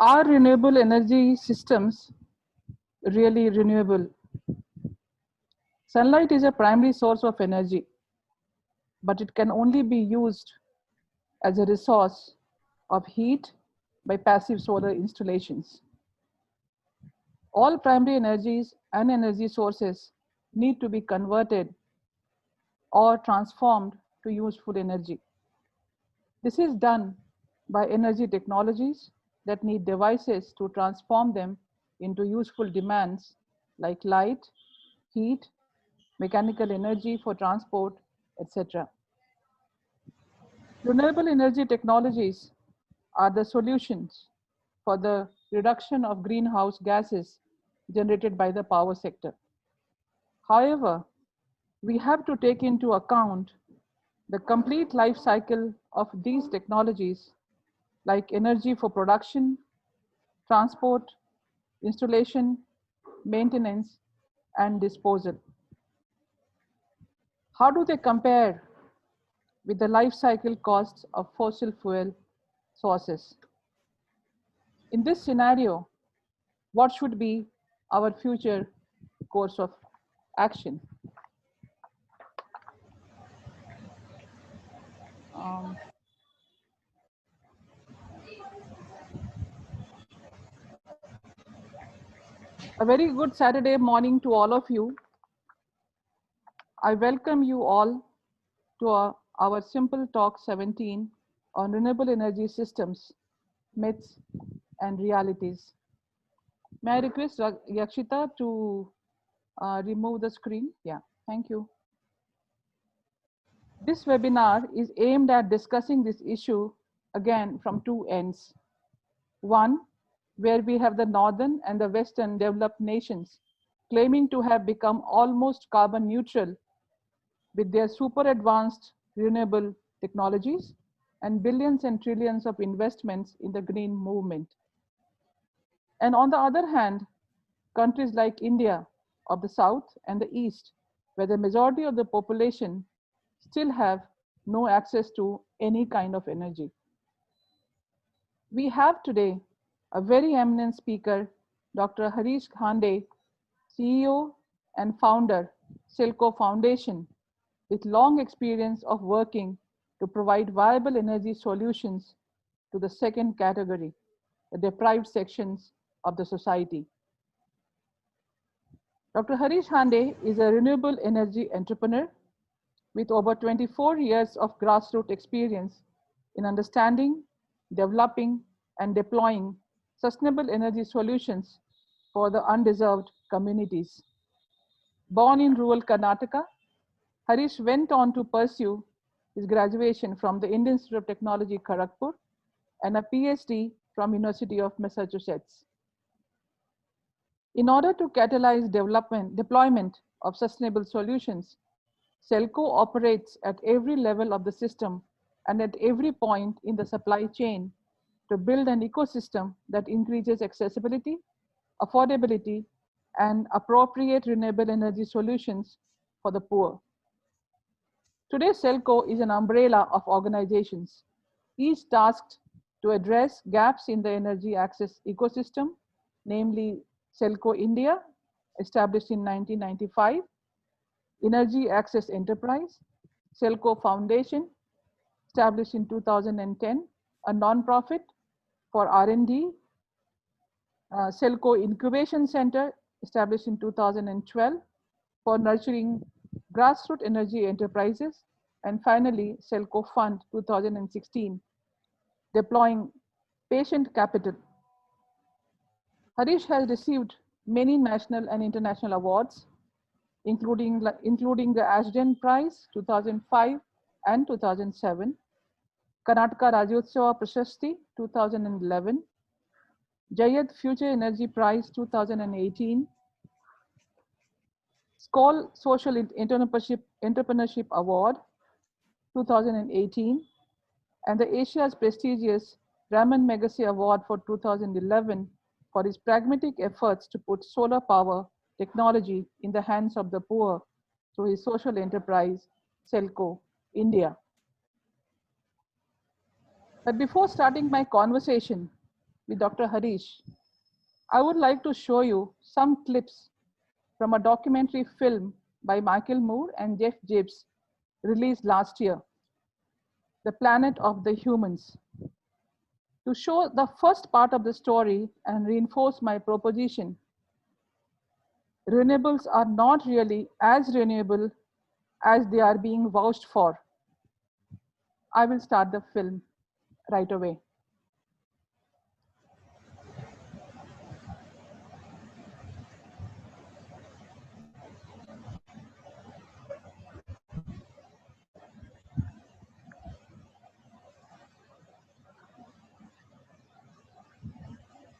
Are renewable energy systems really renewable? Sunlight is a primary source of energy, but it can only be used as a resource of heat by passive solar installations. All primary energies and energy sources need to be converted or transformed to useful energy. This is done by energy technologies that need devices to transform them into useful demands like light, heat, mechanical energy for transport, etc. Renewable energy technologies are the solutions for the reduction of greenhouse gases generated by the power sector. However, we have to take into account the complete life cycle of these technologies, like energy for production, transport, installation, maintenance, and disposal. How do they compare with the life cycle costs of fossil fuel sources? In this scenario, what should be our future course of action? A very good Saturday morning to all of you. I welcome you all to our simple talk 17 on renewable energy systems, myths and realities. May I request Yakshita to remove the screen? Yeah, thank you. This webinar is aimed at discussing this issue again from two ends. One, where we have the northern and the western developed nations claiming to have become almost carbon neutral with their super advanced renewable technologies and billions and trillions of investments in the green movement. And on the other hand, countries like India of the south and the east, where the majority of the population still have no access to any kind of energy. We have today a very eminent speaker, Dr. Harish Hande, CEO and founder, Silco Foundation, with long experience of working to provide viable energy solutions to the second category, the deprived sections of the society. Dr. Harish Hande is a renewable energy entrepreneur with over 24 years of grassroots experience in understanding, developing, and deploying sustainable energy solutions for the undeserved communities. Born in rural Karnataka, Harish went on to pursue his graduation from the Indian Institute of Technology, Kharagpur, and a PhD from University of Massachusetts. In order to catalyze deployment of sustainable solutions, Silco operates at every level of the system and at every point in the supply chain to build an ecosystem that increases accessibility, affordability, and appropriate renewable energy solutions for the poor. Today, Silco is an umbrella of organizations, each tasked to address gaps in the energy access ecosystem, namely Silco India, established in 1995, Energy Access Enterprise, Silco Foundation, established in 2010, a non-profit for R&D, Silco Incubation Center, established in 2012 for nurturing grassroots energy enterprises, and finally, Silco Fund 2016, deploying patient capital. Harish has received many national and international awards, including the Ashden Prize 2005 and 2007, Karnataka Rajyotsava Prashasti 2011, Jayad Future Energy Prize 2018, Skoll Social Entrepreneurship Award 2018, and the Asia's prestigious Raman Magsaysay Award for 2011 for his pragmatic efforts to put solar power technology in the hands of the poor through his social enterprise, Silco India. But before starting my conversation, with Dr. Harish, I would like to show you some clips from a documentary film by Michael Moore and Jeff Gibbs released last year, The Planet of the Humans, to show the first part of the story and reinforce my proposition. Renewables are not really as renewable as they are being vouched for. I will start the film right away.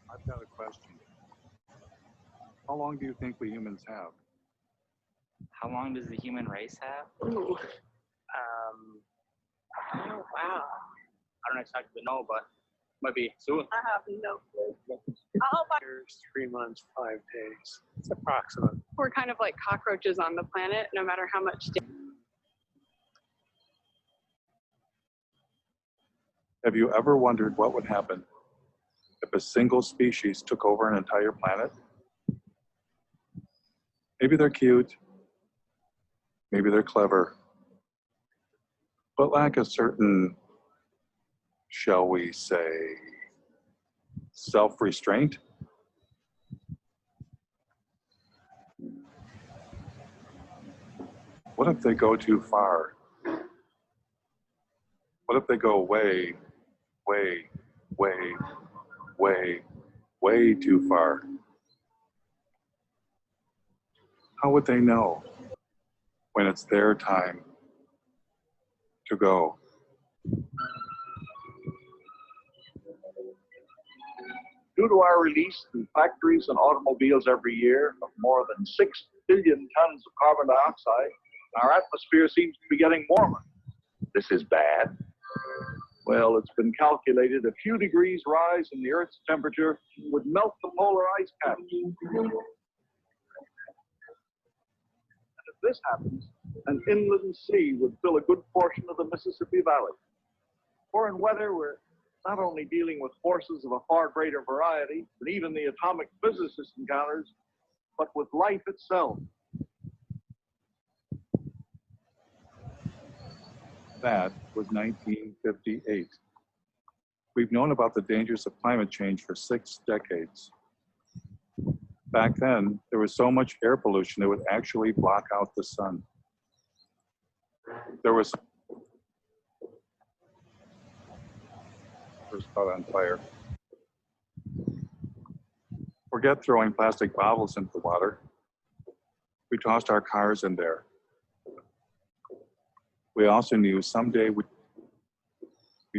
I've got a question. How long do you think we humans have? How long does the human race have? Oh, wow. I don't exactly know, but might be soon. I have no clue. Years, 3 months, 5 days. It's approximate. We're kind of like cockroaches on the planet, no matter how much. Have you ever wondered what would happen if a single species took over an entire planet? Maybe they're cute, maybe they're clever, but lack a certain, shall we say, self-restraint? What if they go too far? What if they go way, way, way, way, way too far? How would they know when it's their time to go? Due to our release in factories and automobiles every year of more than 6 billion tons of carbon dioxide, our atmosphere seems to be getting warmer. This is bad. Well, it's been calculated a few degrees rise in the Earth's temperature would melt the polar ice caps. And if this happens, an inland sea would fill a good portion of the Mississippi Valley. For in weather, we're not only dealing with forces of a far greater variety than even the atomic physicist encounters, but with life itself. That was 1958. We've known about the dangers of climate change for 6 decades. Back then, there was so much air pollution it would actually block out the sun. There was caught on fire. Forget throwing plastic bottles into the water. We tossed our cars in there. We also knew someday we'd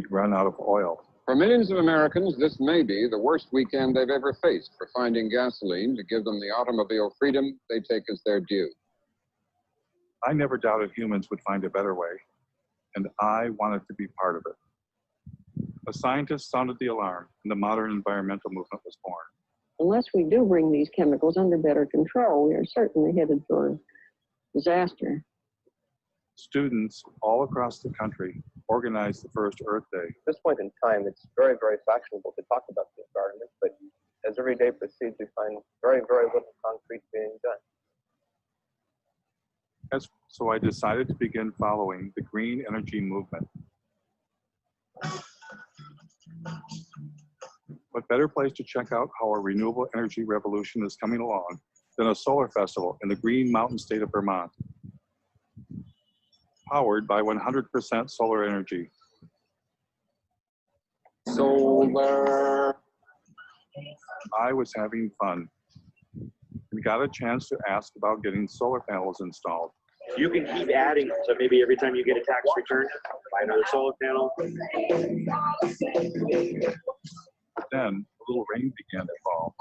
run out of oil. For millions of Americans, this may be the worst weekend they've ever faced for finding gasoline to give them the automobile freedom they take as their due. I never doubted humans would find a better way, and I wanted to be part of it. A scientist sounded the alarm, and the modern environmental movement was born. Unless we do bring these chemicals under better control, we are certainly headed for disaster. Students all across the country organized the first Earth Day. At this point in time, it's very, very fashionable to talk about the environment, but as every day proceeds, we find very, very little concrete being done. So I decided to begin following the green energy movement. What better place to check out how our renewable energy revolution is coming along than a solar festival in the Green Mountain state of Vermont, powered by 100% solar energy. Solar. I was having fun and got a chance to ask about getting solar panels installed. You can keep adding, so maybe every time you get a tax return, buy another solar panel. Then a little rain began to fall.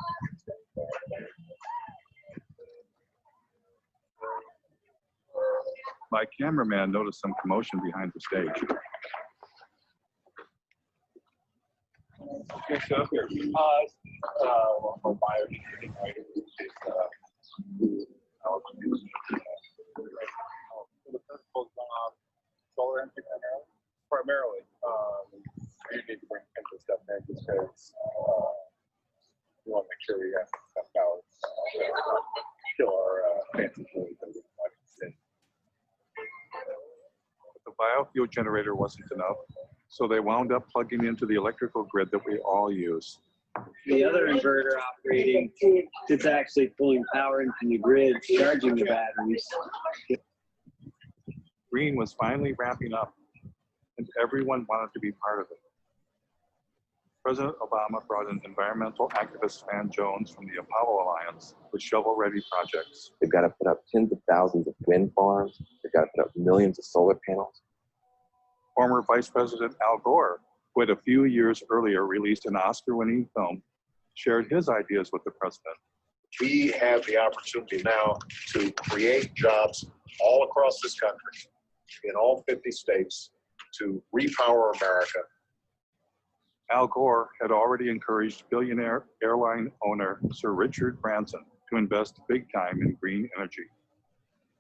My cameraman noticed some commotion behind the stage. Good stuff here. The principles on solar energy primarily. You need to bring into stuff in because sure we got stuff out. Kill our fancy foods. The biofuel generator wasn't enough, so they wound up plugging into the electrical grid that we all use. The other inverter operating, it's actually pulling power into the grid, charging the batteries. Green was finally wrapping up, and everyone wanted to be part of it. President Obama brought in environmental activist Van Jones from the Apollo Alliance with shovel-ready projects. They've got to put up tens of thousands of wind farms. They've got to put up millions of solar panels. Former Vice President Al Gore, who had a few years earlier released an Oscar-winning film, shared his ideas with the president. We have the opportunity now to create jobs all across this country, in all 50 states, to repower America. Al Gore had already encouraged billionaire airline owner Sir Richard Branson to invest big time in green energy.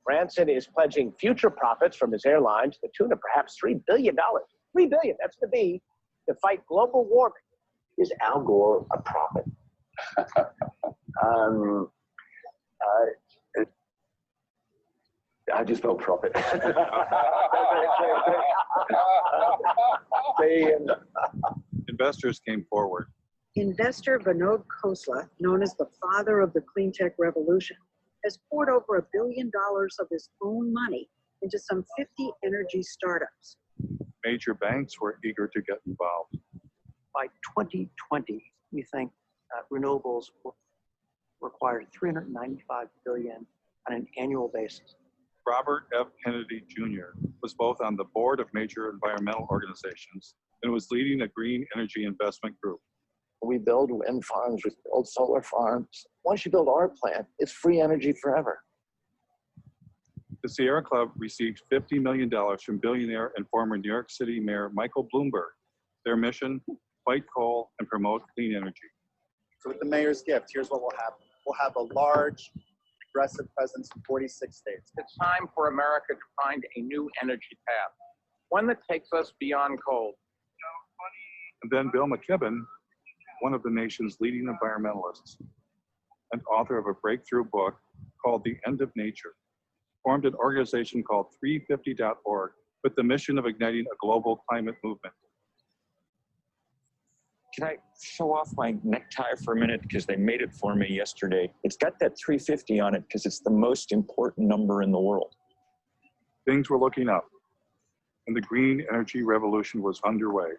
Branson is pledging future profits from his airline to the tune of perhaps $3 billion. $3 billion, that's the B, to fight global warming. Is Al Gore a prophet? I just spelled prophet. Investors came forward. Investor Vinod Khosla, known as the father of the clean tech revolution, has poured over $1 billion of his own money into some 50 energy startups. Major banks were eager to get involved. By 2020, we think renewables will require $395 billion on an annual basis. Robert F. Kennedy Jr. was both on the board of major environmental organizations and was leading a green energy investment group. We build wind farms, we build solar farms. Once you build our plant, it's free energy forever. The Sierra Club received $50 million from billionaire and former New York City Mayor Michael Bloomberg. Their mission, fight coal and promote clean energy. So with the mayor's gift, here's what will happen. We'll have a large, aggressive presence in 46 states. It's time for America to find a new energy path, one that takes us beyond coal. And then Bill McKibben, one of the nation's leading environmentalists and author of a breakthrough book called The End of Nature, formed an organization called 350.org with the mission of igniting a global climate movement. Can I show off my necktie for a minute? Because they made it for me yesterday. It's got that 350 on it because it's the most important number in the world. Things were looking up, and the green energy revolution was underway.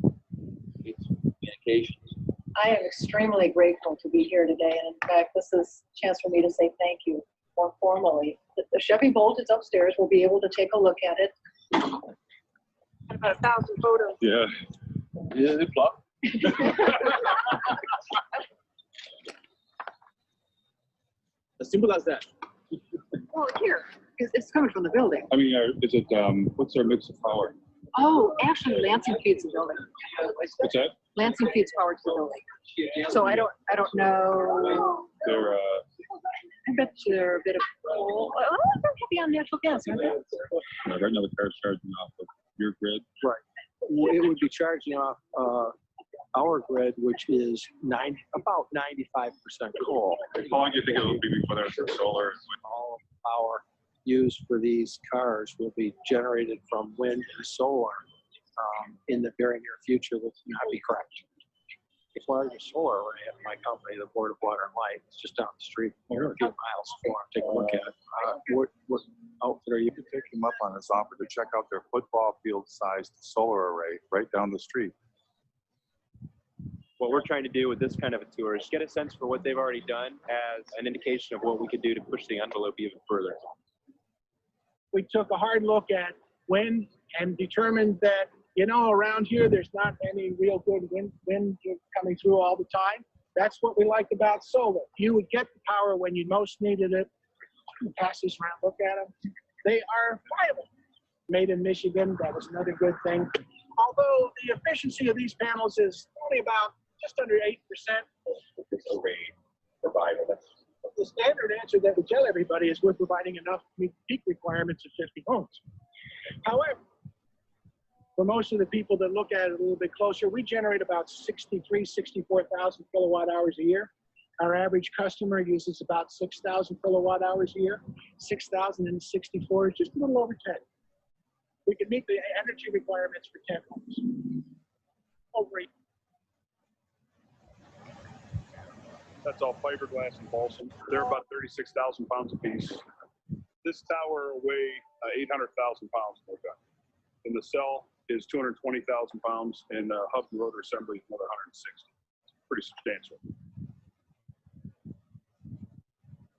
Communications. I am extremely grateful to be here today, and in fact, this is a chance for me to say thank you more formally. The Chevy Bolt is upstairs. We'll be able to take a look at it. About 1,000 photos. Yeah. Yeah, they plot. As simple as that. Well, here, it's coming from the building. I mean, is it, what's their mix of power? Oh, actually, Lansing feeds the building. What's that? Lansing feeds power to the building. So I don't know. They're, I bet they're a bit of coal. Oh, they're heavy on natural gas, aren't they? right now the car's charging off of your grid. Right. It would be charging off our grid, which is about 95% coal. How long do you think it will be before there's solar? All power used for these cars will be generated from wind and solar in the very near future. That will not be correct. The largest solar array at my company, the Board of Water and Light, it's just down the street, a few miles. If you want to take a look at it. What outfit are you? You could take them up on this offer to check out their football field-sized solar array right down the street. What we're trying to do with this kind of a tour is get a sense for what they've already done as an indication of what we could do to push the envelope even further. We took a hard look at wind and determined that, you know, around here, there's not any real good wind coming through all the time. That's what we liked about solar. You would get the power when you most needed it. Pass this around, look at them. They are viable. Made in Michigan, that was another good thing. Although the efficiency of these panels is only about just under 8%. The standard answer that we tell everybody is we're providing enough to meet peak requirements of 50 homes. However, for most of the people that look at it a little bit closer, we generate about 64,000 kilowatt hours a year. Our average customer uses about 6,000 kilowatt hours a year. 6,064 is just a little over 10. We can meet the energy requirements for 10 homes. Over 8. That's all fiberglass and balsam. They're about 36,000 pounds apiece. This tower will weigh 800,000 pounds, no gun. And the cell is 220,000 pounds, and hub and rotor assembly is another 160. It's pretty substantial.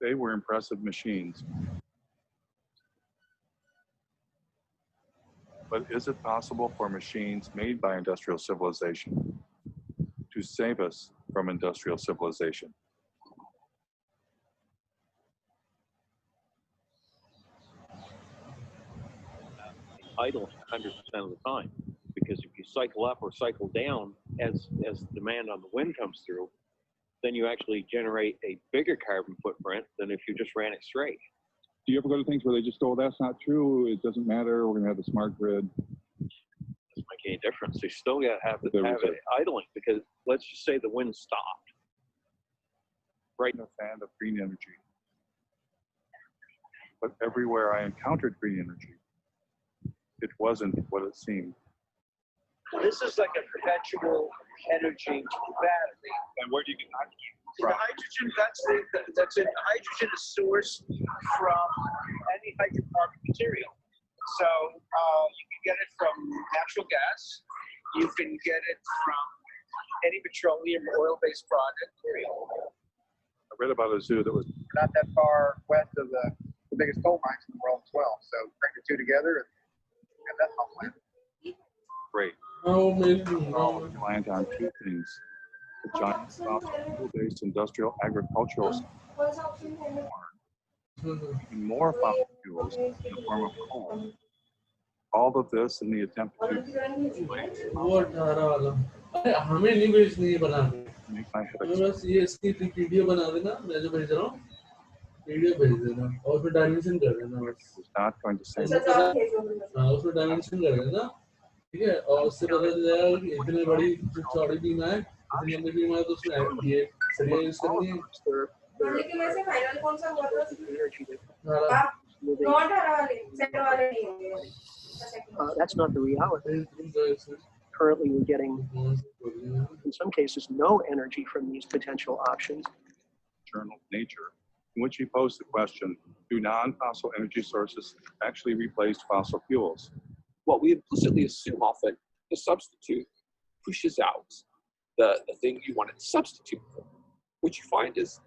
They were impressive machines. But is it possible for machines made by industrial civilization to save us from industrial civilization? Idle 100% of the time, because if you cycle up or cycle down as demand on the wind comes through, then you actually generate a bigger carbon footprint than if you just ran it straight. Do you ever go to things where they just go, that's not true, it doesn't matter, we're going to have a smart grid? Doesn't make any difference. You still got to have it idling, because let's just say the wind stopped. Right. I'm a fan of green energy. But everywhere I encountered green energy, it wasn't what it seemed. This is like a perpetual energy battery. And where do you get hydrogen? The hydrogen, that's it. Hydrogen is sourced from any hydrocarbon material. So you can get it from natural gas. You can get it from any petroleum or oil-based product. I read about a zoo that was not that far west of the biggest coal mines in the world as well. So bring the two together and have that whole plant. great. Reliant on two things: a giant fossil fuel-based industrial agricultural system, even more fossil fuels in the form of coal. All of this in the attempt to make my head was not going to say ठीक है और उससे पता चल जाएगा कि इतने बड़ी जो चौड़ी बीम है इतनी लंबी बीम है तो उसमें ये सरिया यूज करनी है लेकिन वैसे फाइनल कौन सा हुआ था नॉट हरा वाले सेट वाले नहीं होंगे That's not the reality. Currently, we're getting, in some cases, no energy from these potential options. Journal Nature, in which he posed the question: do non-fossil energy sources actually replace fossil fuels? Well, we implicitly assume often the substitute pushes out the thing you want to substitute for. What you find is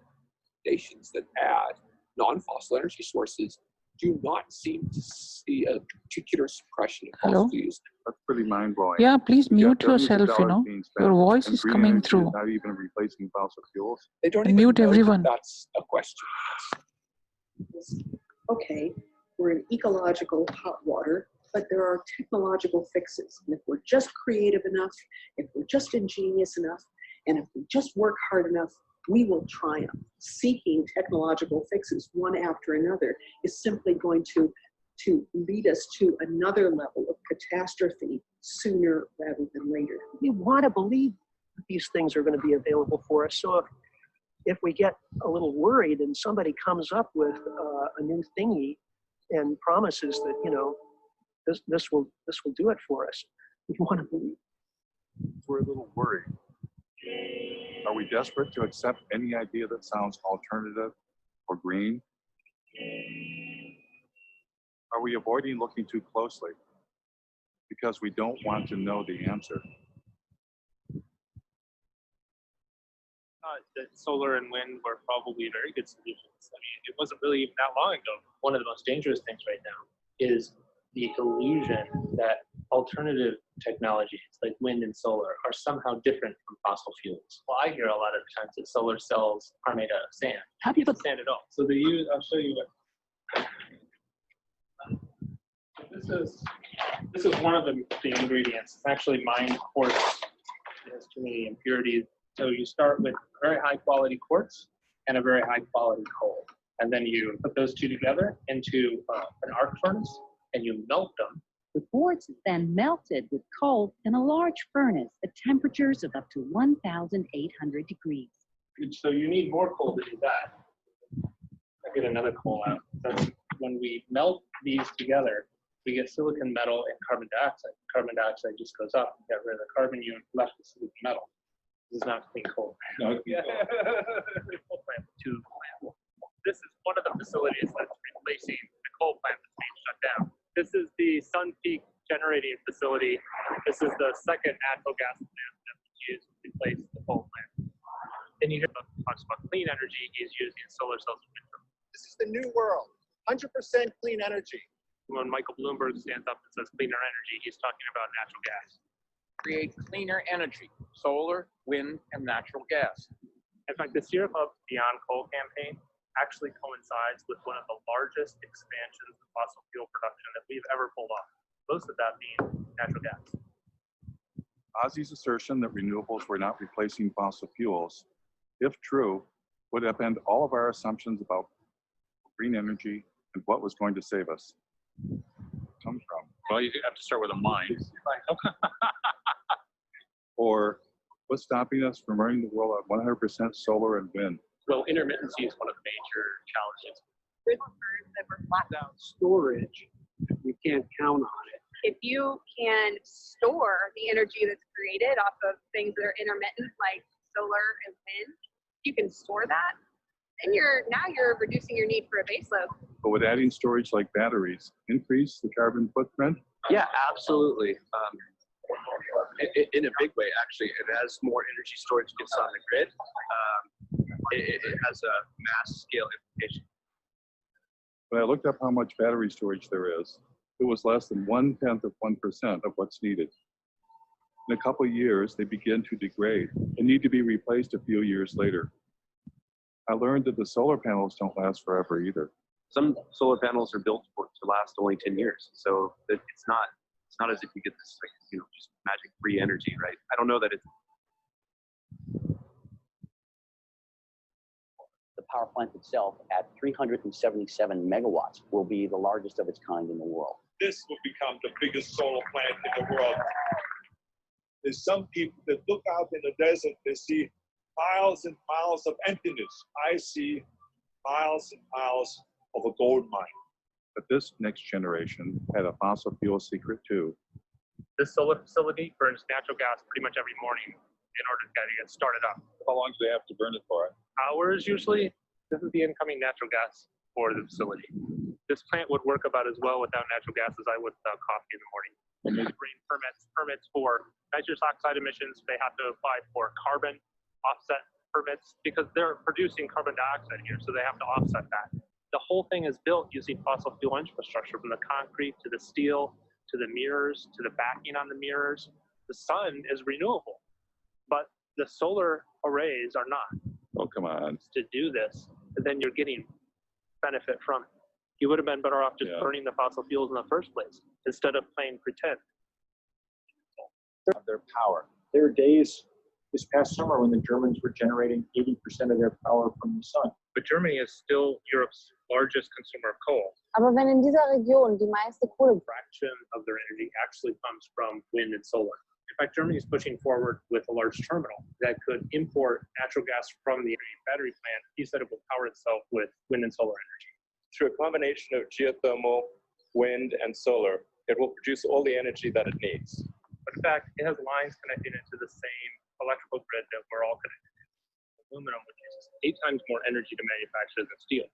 nations that add non-fossil energy sources do not seem to see a particular suppression of fossil fuels. That's pretty mind-blowing. Yeah, please mute yourself, Your voice is coming through. Not even replacing fossil fuels. They don't even mute everyone. That's a question. Okay, we're in ecological hot water, but there are technological fixes. And if we're just creative enough, if we're just ingenious enough, and if we just work hard enough, we will triumph. Seeking technological fixes one after another is simply going to lead us to another level of catastrophe sooner rather than later. We want to believe that these things are going to be available for us. So if we get a little worried and somebody comes up with a new thingy and promises that, you know, this will do it for us, we want to believe. We're a little worried. Are we desperate to accept any idea that sounds alternative or green? Are we avoiding looking too closely because we don't want to know the answer? That solar and wind were probably very good solutions. I mean, it wasn't really even that long ago. One of the most dangerous things right now is the illusion that alternative technologies like wind and solar are somehow different from fossil fuels. Well, I hear a lot of times that solar cells are made out of sand. How do you put sand at all? So they use, I'll show you what. This is one of the ingredients. It's actually mined quartz. It has too many impurities. So you start with very high quality quartz and a very high quality coal. And then you put those two together into an arc furnace and you melt them. The quartz is then melted with coal in a large furnace at temperatures of up to 1,800 degrees. So you need more coal to do that. I get another coal out. That's when we melt these together, we get silicon metal and carbon dioxide. Carbon dioxide just goes up. You get rid of the carbon, you left the silicon metal. This is not clean coal. No, Yeah. Coal plant two. This is one of the facilities that's replacing the coal plant that's being shut down. This is the Sun Peak generating facility. This is the second natural gas plant that was used to replace the coal plant. Then you hear about talks about clean energy. He's using solar cells and wind turbines. This is the new world. 100% clean energy. When Michael Bloomberg stands up and says cleaner energy, he's talking about natural gas. Create cleaner energy, solar, wind, and natural gas. In fact, the Sierra Club Beyond Coal campaign actually coincides with one of the largest expansions of fossil fuel production that we've ever pulled off. Most of that being natural gas. Ozzy's assertion that renewables were not replacing fossil fuels, if true, would upend all of our assumptions about green energy and what was going to save us. Comes from. Well, you have to start with a mind. Or what's stopping us from running the world on 100% solar and wind? Well, intermittency is one of the major challenges. That were flat. Without storage, we can't count on it. If you can store the energy that's created off of things that are intermittent, like solar and wind, you can store that, and now you're reducing your need for a baseload. But would adding storage like batteries increase the carbon footprint? Yeah, absolutely. In a big way, actually. And as more energy storage gets on the grid, it has a mass scale implication. When I looked up how much battery storage there is, it was less than 1/10 of 1% of what's needed. In a couple of years, they begin to degrade and need to be replaced a few years later. I learned that the solar panels don't last forever either. Some solar panels are built to last only 10 years. So it's not as if you get this, like, just magic free energy, right? I don't know that it's. The power plant itself at 377 megawatts will be the largest of its kind in the world. This will become the biggest solar plant in the world. There's some people that look out in the desert, they see miles and miles of emptiness. I see miles and miles of a gold mine. But this next generation had a fossil fuel secret too. This solar facility burns natural gas pretty much every morning in order to get started up. How long do they have to burn it for? Hours usually. This is the incoming natural gas for the facility. This plant would work about as well without natural gas as I would without coffee in the morning. They bring permits for nitrous oxide emissions. They have to apply for carbon offset permits because they're producing carbon dioxide here, so they have to offset that. The whole thing is built using fossil fuel infrastructure, from the concrete to the steel to the mirrors to the backing on the mirrors. The sun is renewable, but the solar arrays are not. Oh, come on. To do this, and then you're getting benefit from it. You would have been better off just burning the fossil fuels in the first place instead of playing pretend. Their power. There were days this past summer when the Germans were generating 80% of their power from the sun. But Germany is still Europe's largest consumer of coal. Aber wenn in dieser Region die meiste Kohle Fraction of their energy actually comes from wind and solar. In fact, Germany is pushing forward with a large terminal that could import natural gas from the battery plant. He said it will power itself with wind and solar energy. Through a combination of geothermal, wind, and solar, it will produce all the energy that it needs. But in fact, it has lines connecting it to the same electrical grid that we're all connected to. Aluminum, which uses 8 times more energy to manufacture than steel.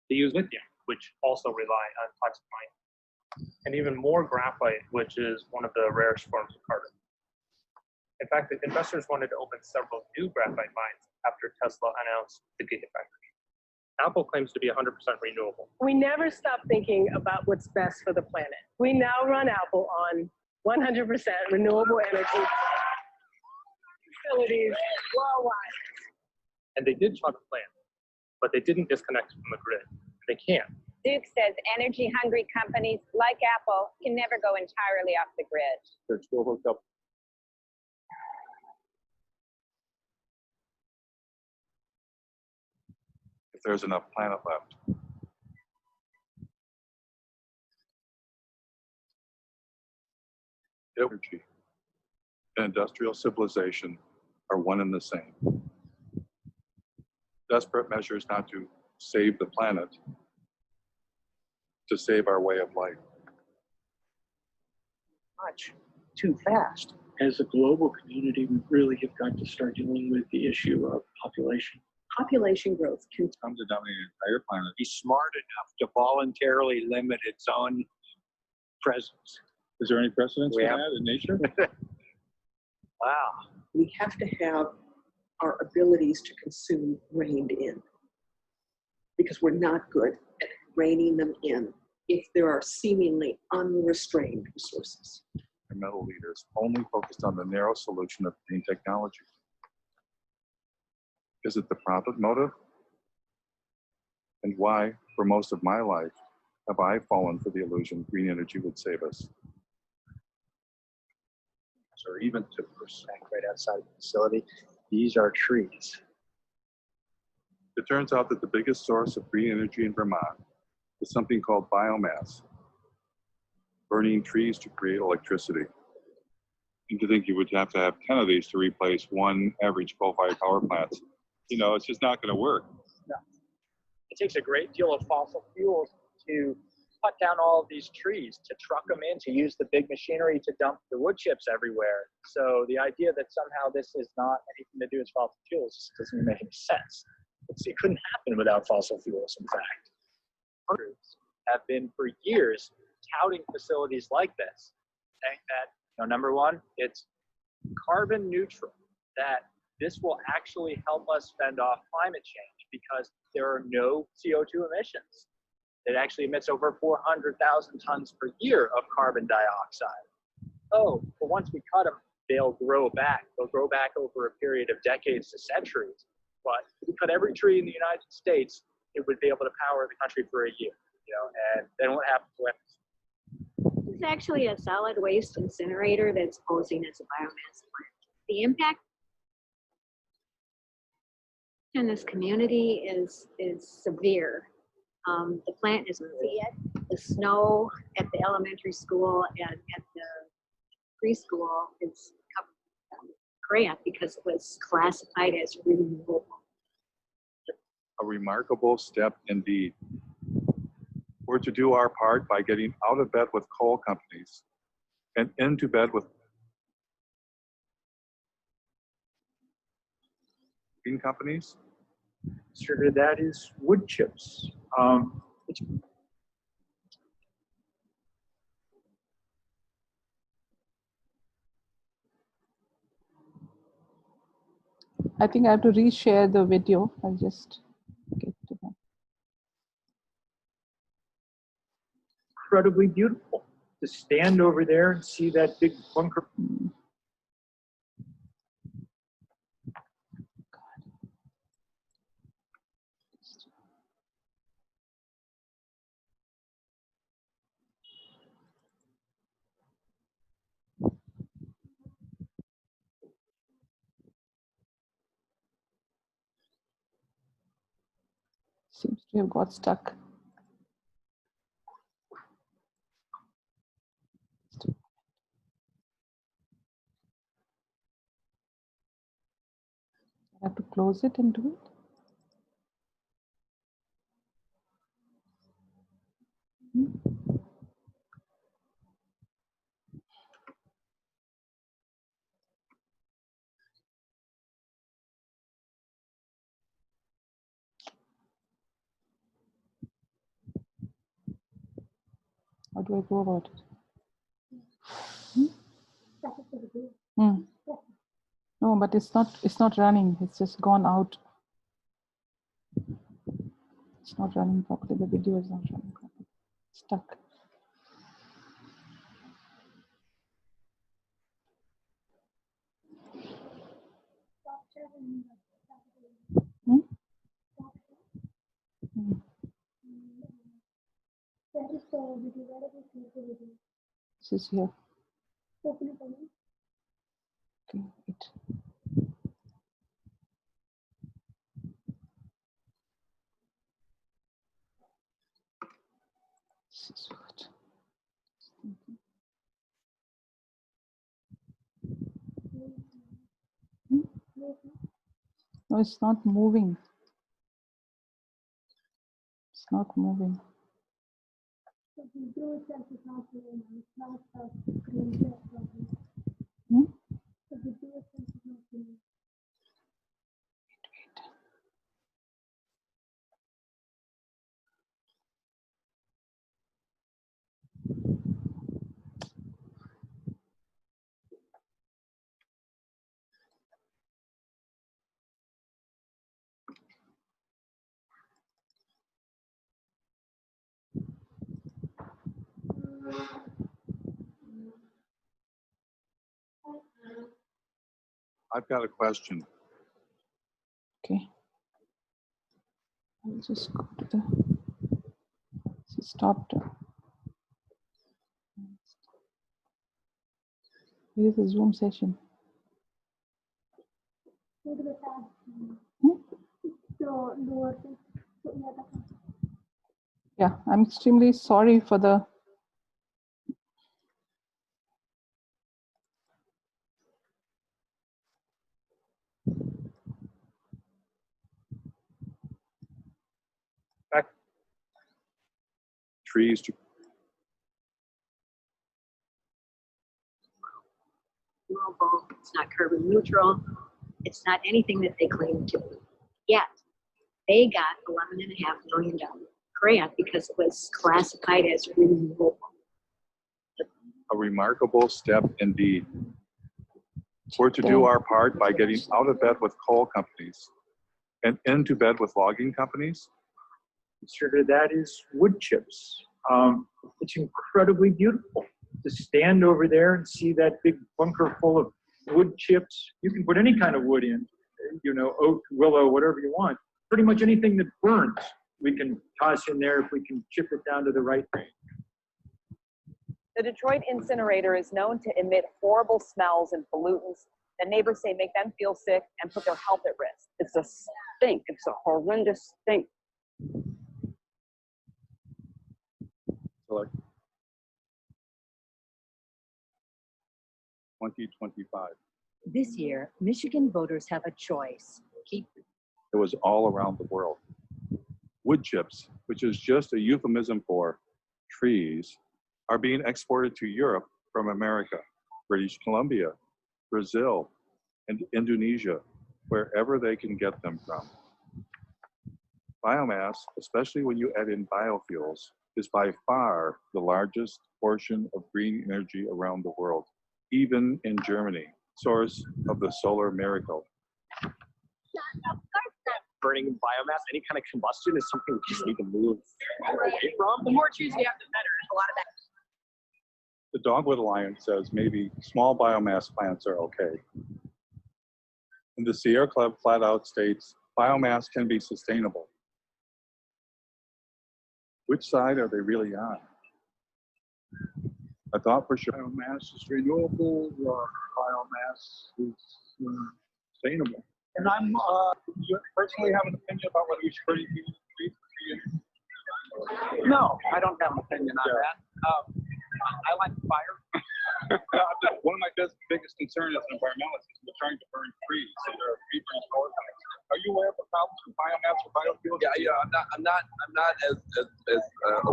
They use lithium, which also rely on toxic mining. And even more graphite, which is one of the rarest forms of carbon. In fact, the investors wanted to open several new graphite mines after Tesla announced the Gigafactory. Apple claims to be 100% renewable. We never stop thinking about what's best for the planet. We now run Apple on 100% renewable energy facilities worldwide. And they did chalk a plan, but they didn't disconnect from the grid. They can't. Duke says energy-hungry companies like Apple can never go entirely off the grid. They're still hooked up. If there's enough planet left. Energy and industrial civilization are one and the same. desperate measures not to save the planet, to save our way of life. Much too fast. As a global community, we really have got to start dealing with the issue of population. Population growth can Comes to dominate the entire planet. Be smart enough to voluntarily limit its own presence. Is there any precedence for We have- that in nature? Wow. we have to have our abilities to consume reined in, because we're not good at reining them in if there are seemingly unrestrained resources. Environmental leaders only focused on the narrow solution of clean technology. Is it the profit motive? And why, for most of my life, have I fallen for the illusion green energy would save us? Or even to percent right outside the facility, these are trees. It turns out that the biggest source of green energy in Vermont is something called biomass, burning trees to create electricity. And to think you would have to have 10 of these to replace one average coal-fired power plant, you know, it's just not going to work. No. It takes a great deal of fossil fuels to cut down all of these trees, to truck them in, to use the big machinery to dump the wood chips everywhere. So the idea that somehow this is not anything to do with fossil fuels just doesn't make any sense. It couldn't happen without fossil fuels, in fact. Groups have been for years touting facilities like this, saying that, you know, number one, it's carbon neutral, that this will actually help us fend off climate change because there are no CO2 emissions. It actually emits over 400,000 tons per year of carbon dioxide. Oh, but once we cut them, they'll grow back. They'll grow back over a period of decades to centuries. But if we cut every tree in the United States, it would be able to power the country for a year, you know, and then what happens when? It's actually a solid waste incinerator that's posing as a biomass plant. The impact in this community is severe. The plant is the snow at the elementary school and at the preschool is grant because it was classified as renewable. A remarkable step indeed. We're to do our part by getting out of bed with coal companies and into bed with green companies. Sure, that is wood chips. I think I have to reshare the video. I'll just get to that. Incredibly beautiful to stand over there and see that big bunker. Seems to have got stuck. I have to close it and do it. How do I go about it? No, but it's not running. It's just gone out. It's not running properly. The video is not running properly. It's stuck. This is here. Okay, wait. This is what. No, it's not moving. not moving. Hmm? I've got a question. Okay. I'll just go to the stopped. Where is the Zoom session? Yeah, I'm extremely sorry for the trees to renewable, it's not carbon neutral, it's not anything that they claim to be. Yet, they got $11.5 million grant because it was classified as renewable. a remarkable step indeed. We're to do our part by getting out of bed with coal companies and into bed with logging companies. Consider that is wood chips. It's incredibly beautiful to stand over there and see that big bunker full of wood chips. You can put any kind of wood in, you know, oak, willow, whatever you want. Pretty much anything that burns, we can toss in there if we can chip it down to the right range. The Detroit incinerator is known to emit horrible smells and pollutants that neighbors say make them feel sick and put their health at risk. It's a stink. It's a horrendous stink. Select 2025. This year, Michigan voters have a choice. It was all around the world. Wood chips, which is just a euphemism for trees, are being exported to Europe from America, British Columbia, Brazil, and Indonesia, wherever they can get them from. Biomass, especially when you add in biofuels, is by far the largest portion of green energy around the world, even in Germany, source of the solar miracle. Burning biomass, any kind of combustion is something we just need to move away from. The more trees we have, the better. A lot of that. The Dogwood Alliance says maybe small biomass plants are okay. And the Sierra Club flat out states biomass can be sustainable. Which side are they really on? I thought for sure Biomass is renewable, biomass is sustainable. And I'm you personally have an opinion about whether we should bring trees. No, I don't have an opinion on that. I like fire. One of my biggest concerns as an environmentalist is we're trying to burn trees, and there are tree burn power plants. Are you aware of the problems with biomass or biofuels? Yeah, I'm not as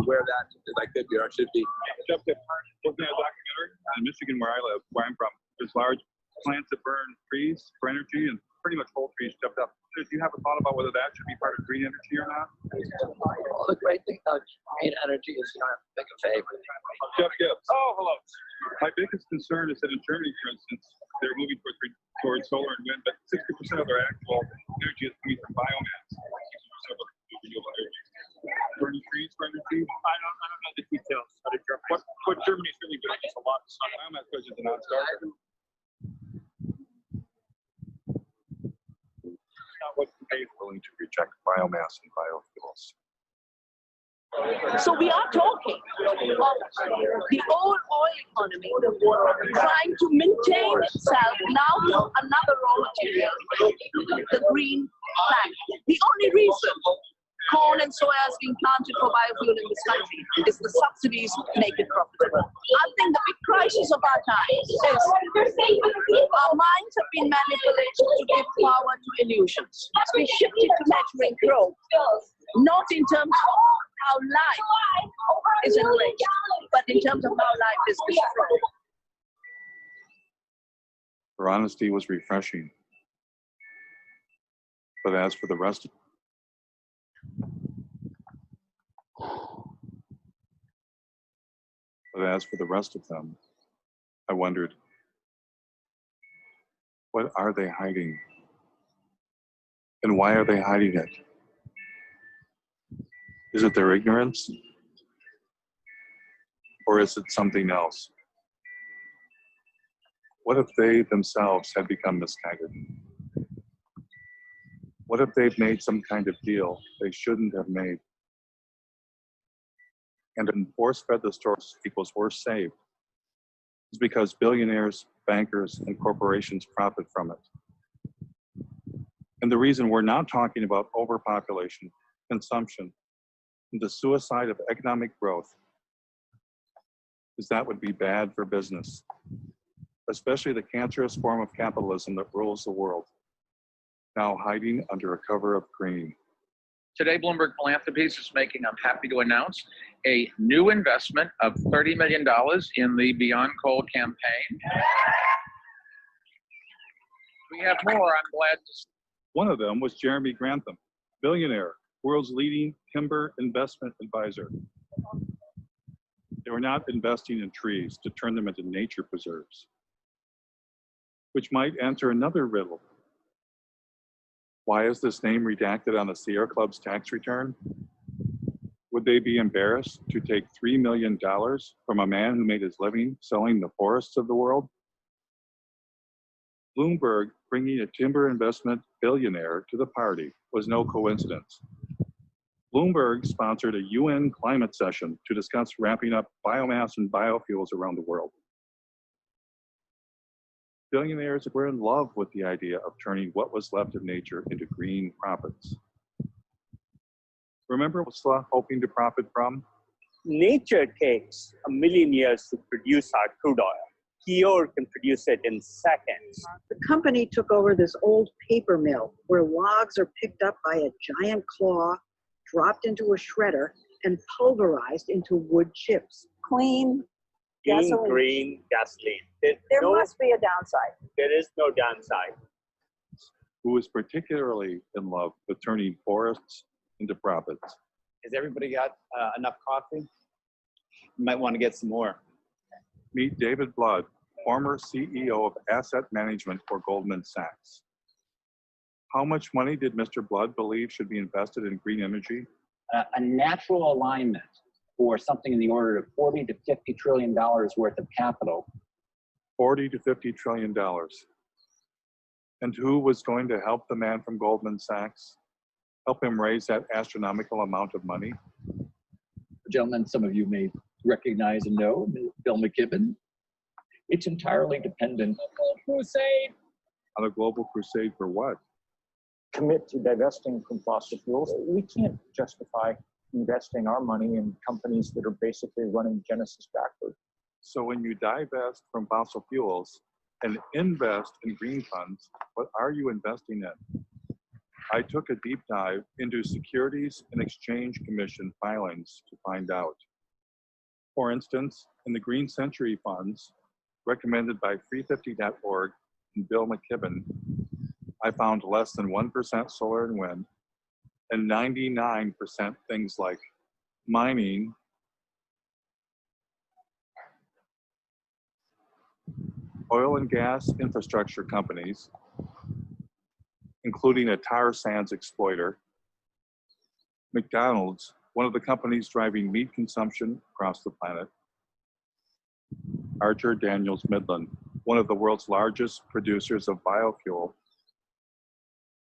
aware of that as I could be or I should be. Just looking at a documentary in Michigan, where I live, where I'm from, there's large plants that burn trees for energy and pretty much whole trees chopped up. Do you have a thought about whether that should be part of green energy or not? Well, the great thing about green energy is you don't have to pick a favorite. Jeff Gibbs. Oh, hello. My biggest concern is that in Germany, for instance, they're moving towards solar and wind, but 60% of their actual energy is coming from biomass. 60% of renewable energy. Burning trees for energy? I don't know the details. What Germany's really doing is a lot of sun. Biomass is a non-starter. What is willing to reject biomass and biofuels? So we are talking of the old oil economy trying to maintain itself now to another raw material, the green plant. The only reason corn and soya is being planted for biofuel in this country is the subsidies make it profitable. I think the big crisis of our time is our minds have been manipulated to give power to illusions. We shifted to measuring growth, not in terms of how life is enriched, but in terms of how life is destroyed. Her honesty was refreshing. But as for the rest of them, I wondered, what are they hiding? And why are they hiding it? Is it their ignorance? Or is it something else? What if they themselves had become misguided? What if they've made some kind of deal they shouldn't have made? And when force-fed the story equals we're saved, is because billionaires, bankers, and corporations profit from it. And the reason we're not talking about overpopulation, consumption, and the suicide of economic growth is that would be bad for business, especially the cancerous form of capitalism that rules the world, now hiding under a cover of green. Today, Bloomberg Philanthropies is making, I'm happy to announce, a new investment of $30 million in the Beyond Coal campaign. We have more, I'm glad to say. One of them was Jeremy Grantham, billionaire, world's leading timber investment advisor. They were not investing in trees to turn them into nature preserves, which might answer another riddle. Why is this name redacted on the Sierra Club's tax return? Would they be embarrassed to take $3 million from a man who made his living selling the forests of the world? Bloomberg bringing a timber investment billionaire to the party was no coincidence. Bloomberg sponsored a UN climate session to discuss ramping up biomass and biofuels around the world. Billionaires were in love with the idea of turning what was left of nature into green profits. Remember what Slough hoping to profit from? Nature takes 1 million years to produce our crude oil. Here can produce it in seconds. The company took over this old paper mill where logs are picked up by a giant claw, dropped into a shredder, and pulverized into wood chips. Clean gasoline. Green gasoline. There must be a downside. There is no downside. Who was particularly in love with turning forests into profits. Has everybody got enough coffee? You might want to get some more. Meet David Blood, former CEO of asset management for Goldman Sachs. How much money did Mr. Blood believe should be invested in green energy? A natural alignment for something in the order of $40 to $50 trillion worth of capital. $40 to $50 trillion. And who was going to help the man from Goldman Sachs? Help him raise that astronomical amount of money? Gentlemen, some of you may recognize and know Bill McKibben. It's entirely dependent Crusade. On a global crusade for what? Commit to divesting from fossil fuels. We can't justify investing our money in companies that are basically running Genesis backward. So when you divest from fossil fuels and invest in green funds, what are you investing in? I took a deep dive into Securities and Exchange Commission filings to find out. For instance, in the Green Century funds recommended by 350.org and Bill McKibben, I found less than 1% solar and wind and 99% things like mining, oil and gas infrastructure companies, including a tar sands exploiter, McDonald's, one of the companies driving meat consumption across the planet, Archer Daniels Midland, one of the world's largest producers of biofuel,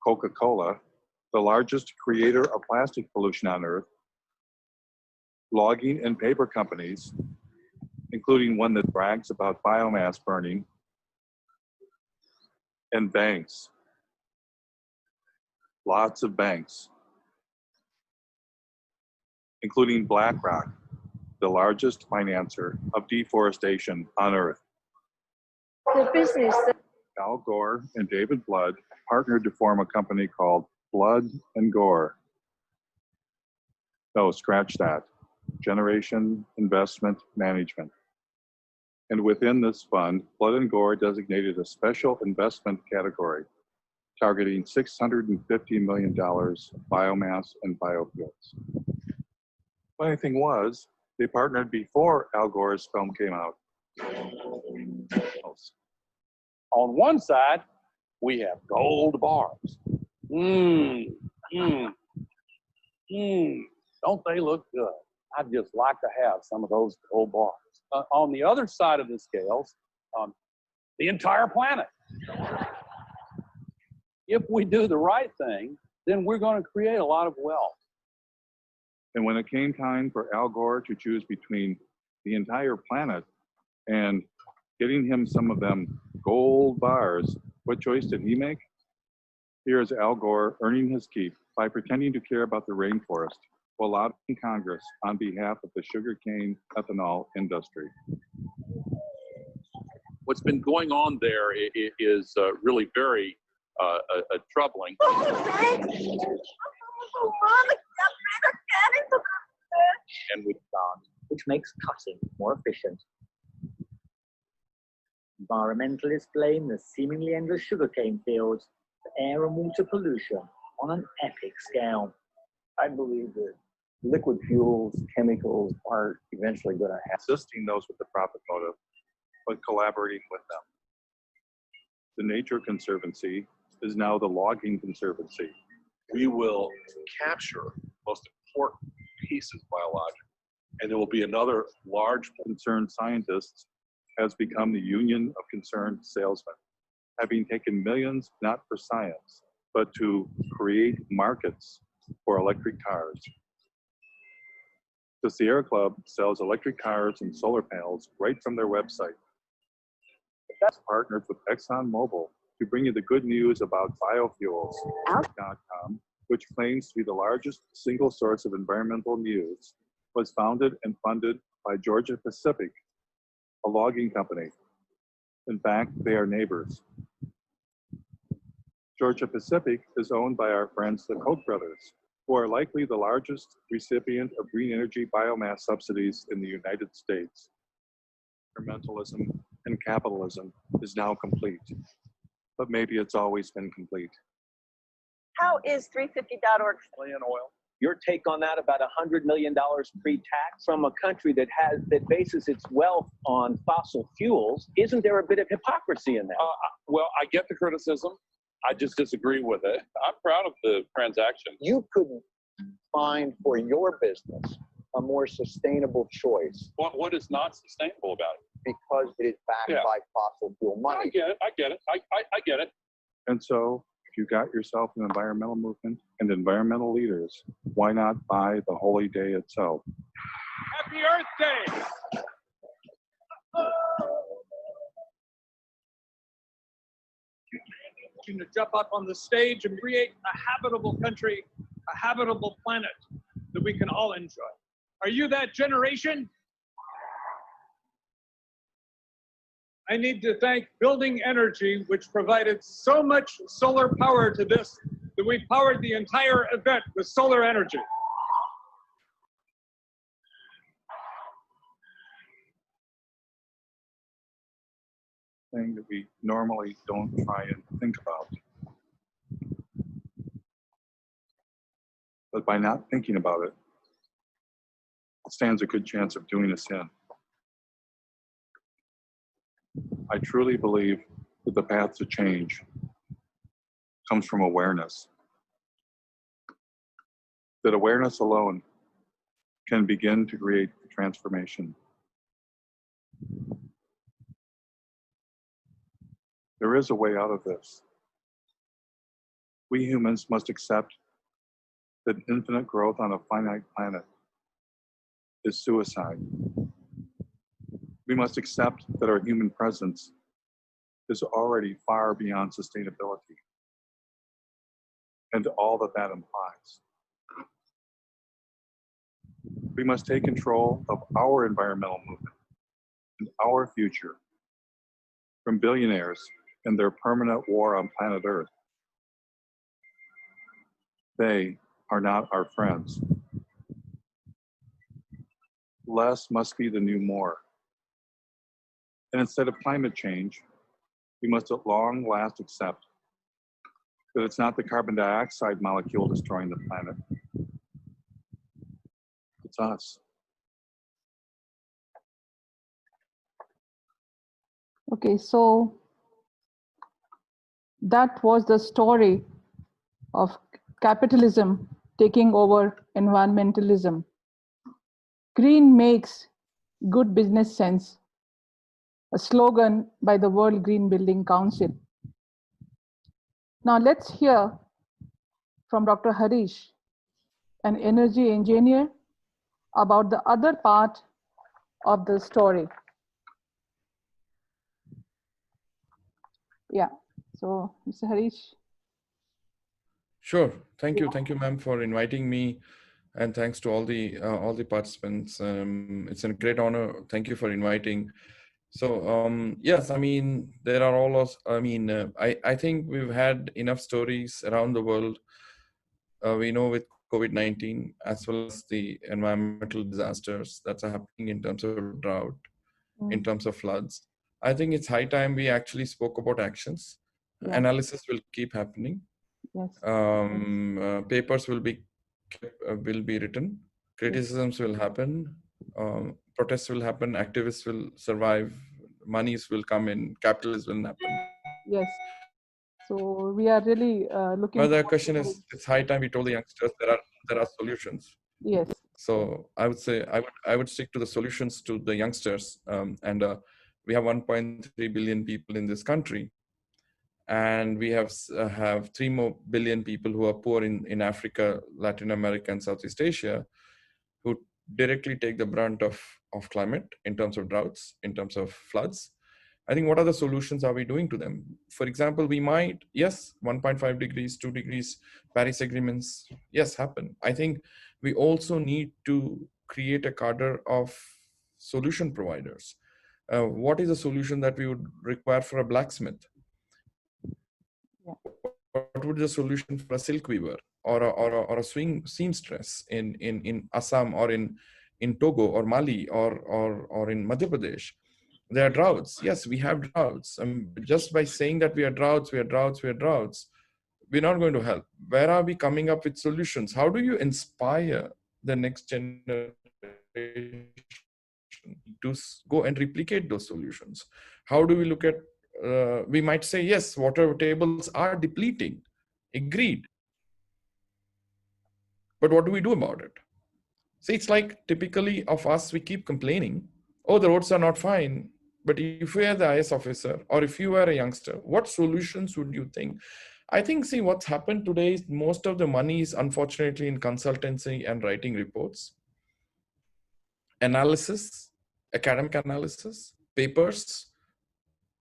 Coca-Cola, the largest creator of plastic pollution on Earth, logging and paper companies, including one that brags about biomass burning, and banks. Lots of banks, including BlackRock, the largest financer of deforestation on Earth. The business. Al Gore and David Blood partnered to form a company called Blood and Gore. No, scratch that. Generation Investment Management. And within this fund, Blood and Gore designated a special investment category targeting $650 million biomass and biofuels. Funny thing was, they partnered before Al Gore's film came out. On one side, we have gold bars. Don't they look good? I'd just like to have some of those gold bars. On the other side of the scales, the entire planet. If we do the right thing, then we're going to create a lot of wealth. And when it came time for Al Gore to choose between the entire planet and getting him some of them gold bars, what choice did he make? Here's Al Gore earning his keep by pretending to care about the rainforest while lobbying Congress on behalf of the sugarcane ethanol industry. What's been going on there is really very troubling. And with plant, which makes cutting more efficient. Environmentalists blame the seemingly endless sugarcane fields for air and water pollution on an epic scale. I believe that liquid fuels, chemicals are eventually going to have Assisting those with the profit motive, but collaborating with them. The Nature Conservancy is now the Logging Conservancy. We will capture the most important pieces biologically, and there will be another large Concerned Scientists has become the Union of Concerned Salesmen, having taken millions not for science, but to create markets for electric cars. The Sierra Club sells electric cars and solar panels right from their website. It's partnered with ExxonMobil to bring you the good news about biofuels. Outlook.com, which claims to be the largest single source of environmental news, was founded and funded by Georgia Pacific, a logging company. In fact, they are neighbors. Georgia Pacific is owned by our friends, the Koch brothers, who are likely the largest recipient of green energy biomass subsidies in the United States. Environmentalism and capitalism is now complete, but maybe it's always been complete. How is 350.org? Oil. Your take on that, about $100 million pre-tax from a country that bases its wealth on fossil fuels. Isn't there a bit of hypocrisy in that? Well, I get the criticism. I just disagree with it. I'm proud of the transaction. You couldn't find for your business a more sustainable choice. What is not sustainable about it? Because it is backed by fossil fuel money. I get it. I get it. And so, if you got yourself an environmental movement and environmental leaders, why not buy the holy day itself? Happy Earth Day! To jump up on the stage and create a habitable country, a habitable planet that we can all enjoy. Are you that generation? I need to thank Building Energy, which provided so much solar power to this that we powered the entire event with solar energy. Thing that we normally don't try and think about. But by not thinking about it, it stands a good chance of doing us in. I truly believe that the path to change comes from awareness. That awareness alone can begin to create transformation. There is a way out of this. We humans must accept that infinite growth on a finite planet is suicide. We must accept that our human presence is already far beyond sustainability and all that that implies. We must take control of our environmental movement and our future from billionaires and their permanent war on planet Earth. They are not our friends. Less must be the new more. And instead of climate change, we must at long last accept that it's not the carbon dioxide molecule destroying the planet. It's us. Okay, so that was the story of capitalism taking over environmentalism. Green makes good business sense, a slogan by the World Green Building Council. Now let's hear from Dr. Harish, an energy engineer, about the other part of the story. Yeah, so Mr. Harish. Sure. Thank you, ma'am, for inviting me, and thanks to all the participants. It's a great honor. Thank you for inviting. So yes, I mean there are all those. I mean I think we've had enough stories around the world. We know with COVID-19 as well as the environmental disasters that's happening in terms of drought, in terms of floods. I think it's high time we actually spoke about actions. Yeah. Analysis will keep happening. Yes. Papers will be written. Criticisms will happen. Protests will happen. Activists will survive. Monies will come in. Capitalism will happen. Yes. So we are really looking. But the question is, it's high time we told the youngsters there are solutions. Yes. So I would say I would stick to the solutions to the youngsters. And we have 1.3 billion people in this country, and we have 3 more billion people who are poor in Africa, Latin America, and Southeast Asia, who directly take the brunt of climate in terms of droughts, in terms of floods. I think what are the solutions are we doing to them? For example, we might, yes, 1.5 degrees, 2 degrees, Paris agreements, yes, happen. I think we also need to create a cadre of solution providers. What is a solution that we would require for a blacksmith? What would be the solution for a silk weaver or a seamstress in Assam or in Togo or Mali or in Madhya Pradesh? There are droughts. Yes, we have droughts. Just by saying that we are droughts, we're not going to help. Where are we coming up with solutions? How do you inspire the next generation to go and replicate those solutions? How do we look at, we might say, yes, water tables are depleting. Agreed. But what do we do about it? See, it's like typically of us, we keep complaining, oh, the roads are not fine. But if you are the IS officer or if you are a youngster, what solutions would you think? I think, see, what's happened today is most of the money is unfortunately in consultancy and writing reports, analysis, academic analysis, papers,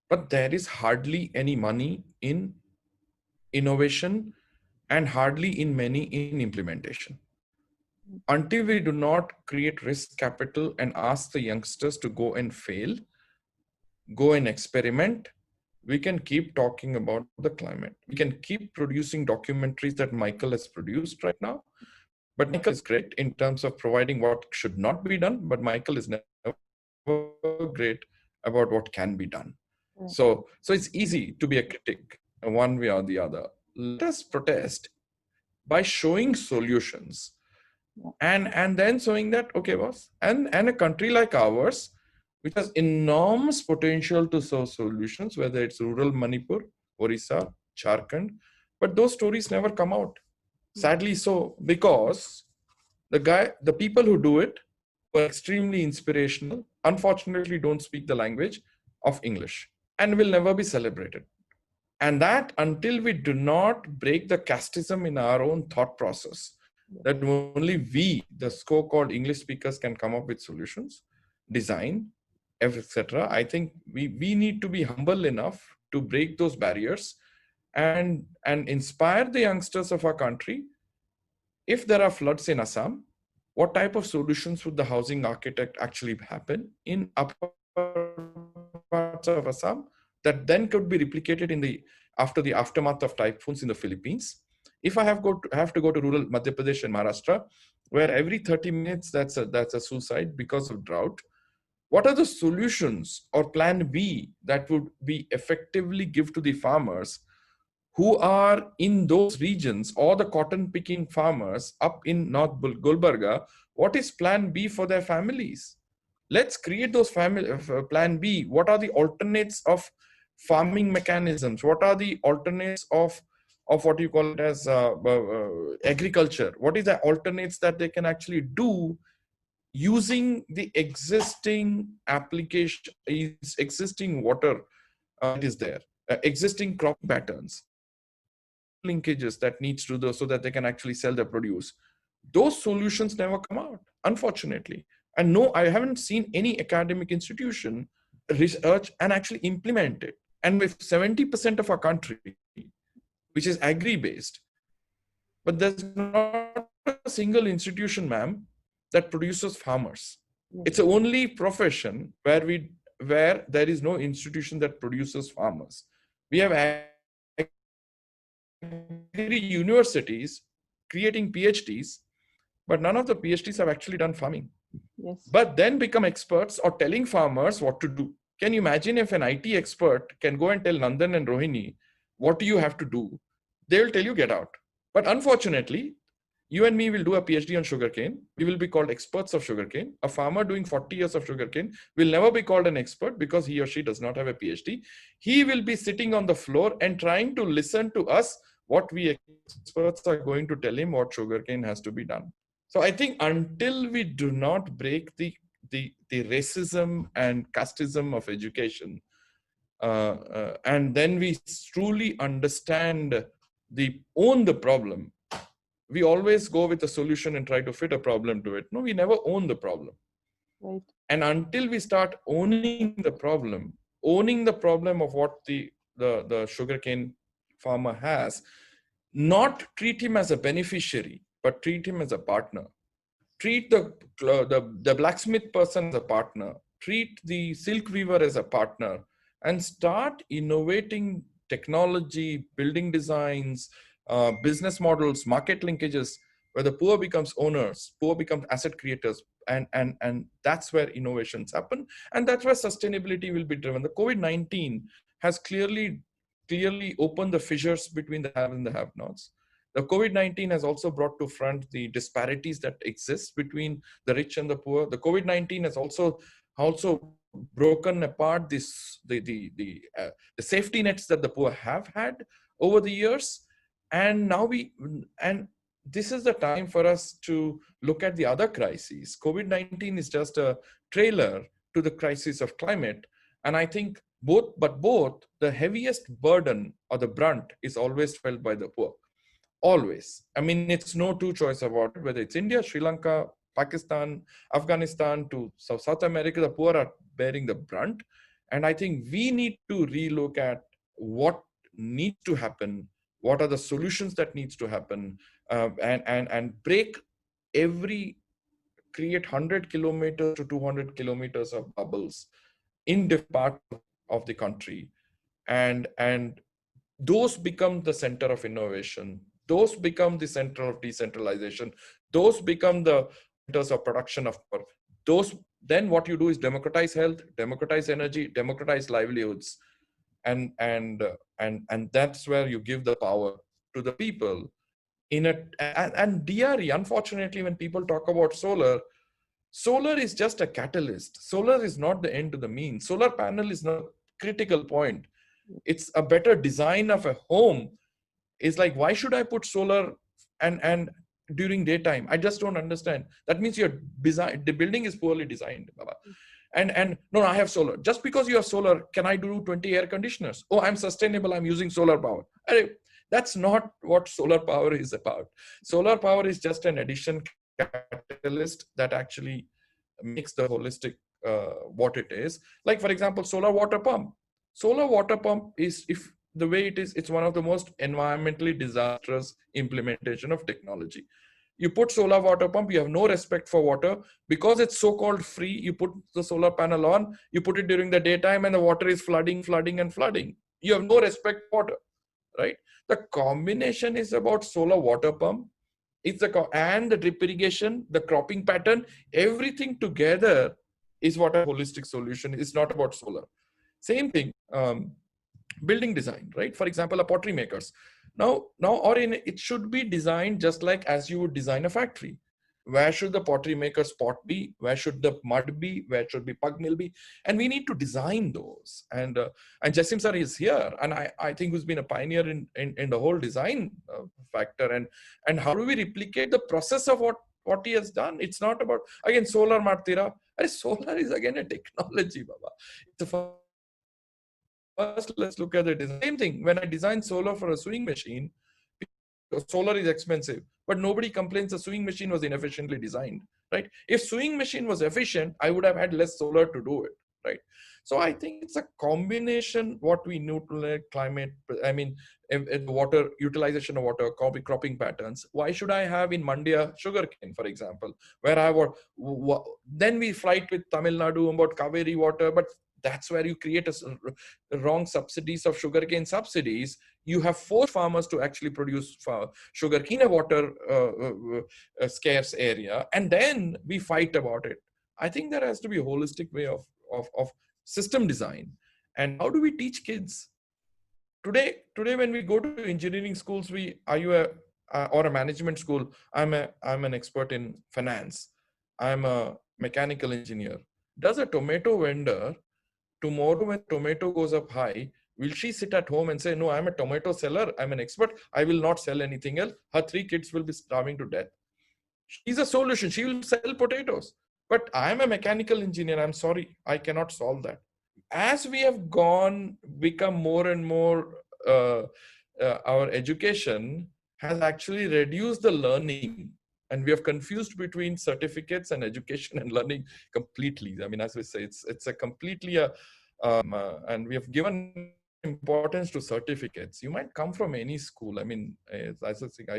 but there is hardly any money in innovation and hardly in many in implementation. Until we do not create risk capital and ask the youngsters to go and fail, go and experiment, we can keep talking about the climate. We can keep producing documentaries that Michael has produced right now. But Michael is great in terms of providing what should not be done, but Michael is never great about what can be done. So it's easy to be a critic one way or the other. Let us protest by showing solutions and then showing that, okay, boss, and a country like ours, which has enormous potential to solve solutions, whether it's rural Manipur, Orissa, Jharkhand, but those stories never come out. Sadly so, because the people who do it were extremely inspirational, unfortunately don't speak the language of English and will never be celebrated. And that until we do not break the casteism in our own thought process, that only we, the so-called English speakers, can come up with solutions, design, etc. I think we need to be humble enough to break those barriers and inspire the youngsters of our country. If there are floods in Assam, what type of solutions would the housing architect actually happen in upper parts of Assam that then could be replicated after the aftermath of typhoons in the Philippines? If I have to go to rural Madhya Pradesh and Maharashtra, where every 30 minutes that's a suicide because of drought. What are the solutions or plan B that would be effectively give to the farmers who are in those regions, or the cotton picking farmers up in North Gulbarga? What is plan B for their families? Let's create those plan B. What are the alternates of farming mechanisms? What are the alternates of what you call it as agriculture? What is the alternates that they can actually do using the existing application, existing water that is there, existing crop patterns, linkages that needs to do so that they can actually sell their produce? Those solutions never come out, unfortunately. And no, I haven't seen any academic institution research and actually implement it. And with 70% of our country, which is agri-based, but there's not a single institution, ma'am, that produces farmers. It's the only profession where there is no institution that produces farmers. We have universities creating PhDs, but none of the PhDs have actually done farming. Yes. But then become experts or telling farmers what to do. Can you imagine if an IT expert can go and tell Nandan and Rohini, what do you have to do? They will tell you, get out. But unfortunately, you and me will do a PhD on sugarcane. We will be called experts of sugarcane. A farmer doing 40 years of sugarcane will never be called an expert because he or she does not have a PhD. He will be sitting on the floor and trying to listen to us, what we experts are going to tell him what sugarcane has to be done. So I think until we do not break the racism and casteism of education, and then we truly understand own the problem. We always go with a solution and try to fit a problem to it. No, we never own the problem. Right. And until we start owning the problem of what the sugarcane farmer has, not treat him as a beneficiary, but treat him as a partner. Treat the blacksmith person as a partner. Treat the silk weaver as a partner, and start innovating technology, building designs, business models, market linkages, where the poor becomes owners, poor becomes asset creators, and that's where innovations happen, and that's where sustainability will be driven. The COVID-19 has clearly opened the fissures between the have and the have-nots. The COVID-19 has also brought to front the disparities that exist between the rich and the poor. The COVID-19 has also broken apart the safety nets that the poor have had over the years. And now this is the time for us to look at the other crises. COVID-19 is just a trailer to the crisis of climate. And I think both, the heaviest burden or the brunt is always felt by the poor. Always. I mean, it's no two choice about it, whether it's India, Sri Lanka, Pakistan, Afghanistan to South America, the poor are bearing the brunt. And I think we need to relook at what needs to happen, what are the solutions that needs to happen, and create 100 kilometers to 200 kilometers of bubbles in different parts of the country. And those become the center of innovation. Those become the center of decentralization. Those become the centers of production of power. Then what you do is democratize health, democratize energy, democratize livelihoods. And that's where you give the power to the people. And DRE, unfortunately, when people talk about solar is just a catalyst. Solar is not the end to the means. Solar panel is not a critical point. It's a better design of a home. Is like, why should I put solar and during daytime? I just don't understand. That means the building is poorly designed, Baba. And no, I have solar. Just because you have solar, can I do 20 air conditioners? Oh, I'm sustainable, I'm using solar power. That's not what solar power is about. Solar power is just an addition catalyst that actually makes the holistic what it is. Like, for example, solar water pump. Solar water pump is, if the way it is, it's one of the most environmentally disastrous implementation of technology. You put solar water pump, you have no respect for water. Because it's so-called free, you put the solar panel on, you put it during the daytime, and the water is flooding. You have no respect for water, right? The combination is about solar water pump It's and the drip irrigation, the cropping pattern, everything together is what a holistic solution is. It's not about solar. Same thing, building design, right? For example, a pottery makers. It should be designed just like as you would design a factory. Where should the pottery maker's pot be? Where should the mud be? Where should the pug mill be? And we need to design those. And Jasim sir is here, and I think who's been a pioneer in the whole design factor. And how do we replicate the process of what he has done? It's not about, again, solar martira. Solar is again a technology, Baba. It's a first, let's look at it. Same thing. When I design solar for a sewing machine, solar is expensive, but nobody complains the sewing machine was inefficiently designed, right? If sewing machine was efficient, I would have had less solar to do it, right? So I think it's a combination what we know to climate, I mean, water, utilization of water, cropping patterns. Why should I have in Mandya sugarcane, for example, where I would, then we fight with Tamil Nadu about Kaveri water, but that's where you create a wrong subsidies of sugarcane subsidies. You have forced farmers to actually produce sugarcane in a water scarce area, and then we fight about it. I think there has to be a holistic way of system design. And how do we teach kids? Today when we go to engineering schools, or a management school, I'm an expert in finance. I'm a mechanical engineer. Does a tomato vendor tomorrow when tomato goes up high, will she sit at home and say, no, I'm a tomato seller, I'm an expert, I will not sell anything else? Her 3 kids will be starving to death. She's a solution. She will sell potatoes. But I'm a mechanical engineer. I'm sorry, I cannot solve that. As we have become more and more, our education has actually reduced the learning. And we have confused between certificates and education and learning completely. I mean, as we say, it's a completely, and we have given importance to certificates. You might come from any school. I mean, as I think,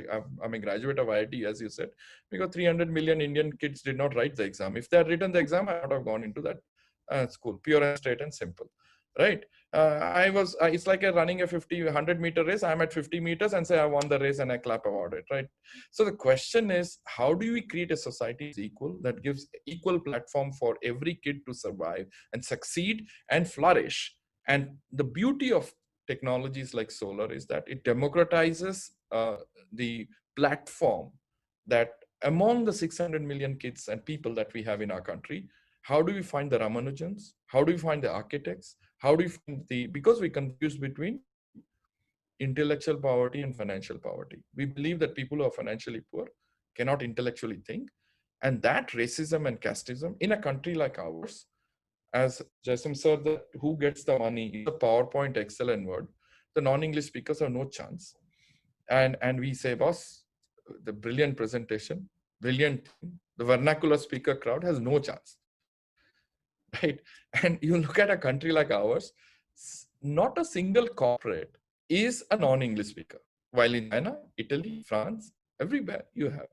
I'm a graduate of IIT, as you said, because 300 million Indian kids did not write the exam. If they had written the exam, I would not have gone into that school, pure and straight and simple, right? It's like running a 100 meter race. I'm at 50 meters and say I won the race and I clap about it, right? So the question is, how do we create a society that's equal, that gives equal platform for every kid to survive and succeed and flourish? And the beauty of technologies like solar is that it democratizes the platform that among the 600 million kids and people that we have in our country, how do we find the Ramanujans? How do we find the architects? How do we find because we confuse between intellectual poverty and financial poverty. We believe that people who are financially poor cannot intellectually think. And that racism and casteism in a country like ours, as Jasim said, that who gets the money is a PowerPoint, Excel and Word. The non-English speakers have no chance. And we say, boss, the brilliant presentation, brilliant, the vernacular speaker crowd has no chance. Right? And you look at a country like ours, not a single corporate is a non-English speaker. While in China, Italy, France, everywhere you have.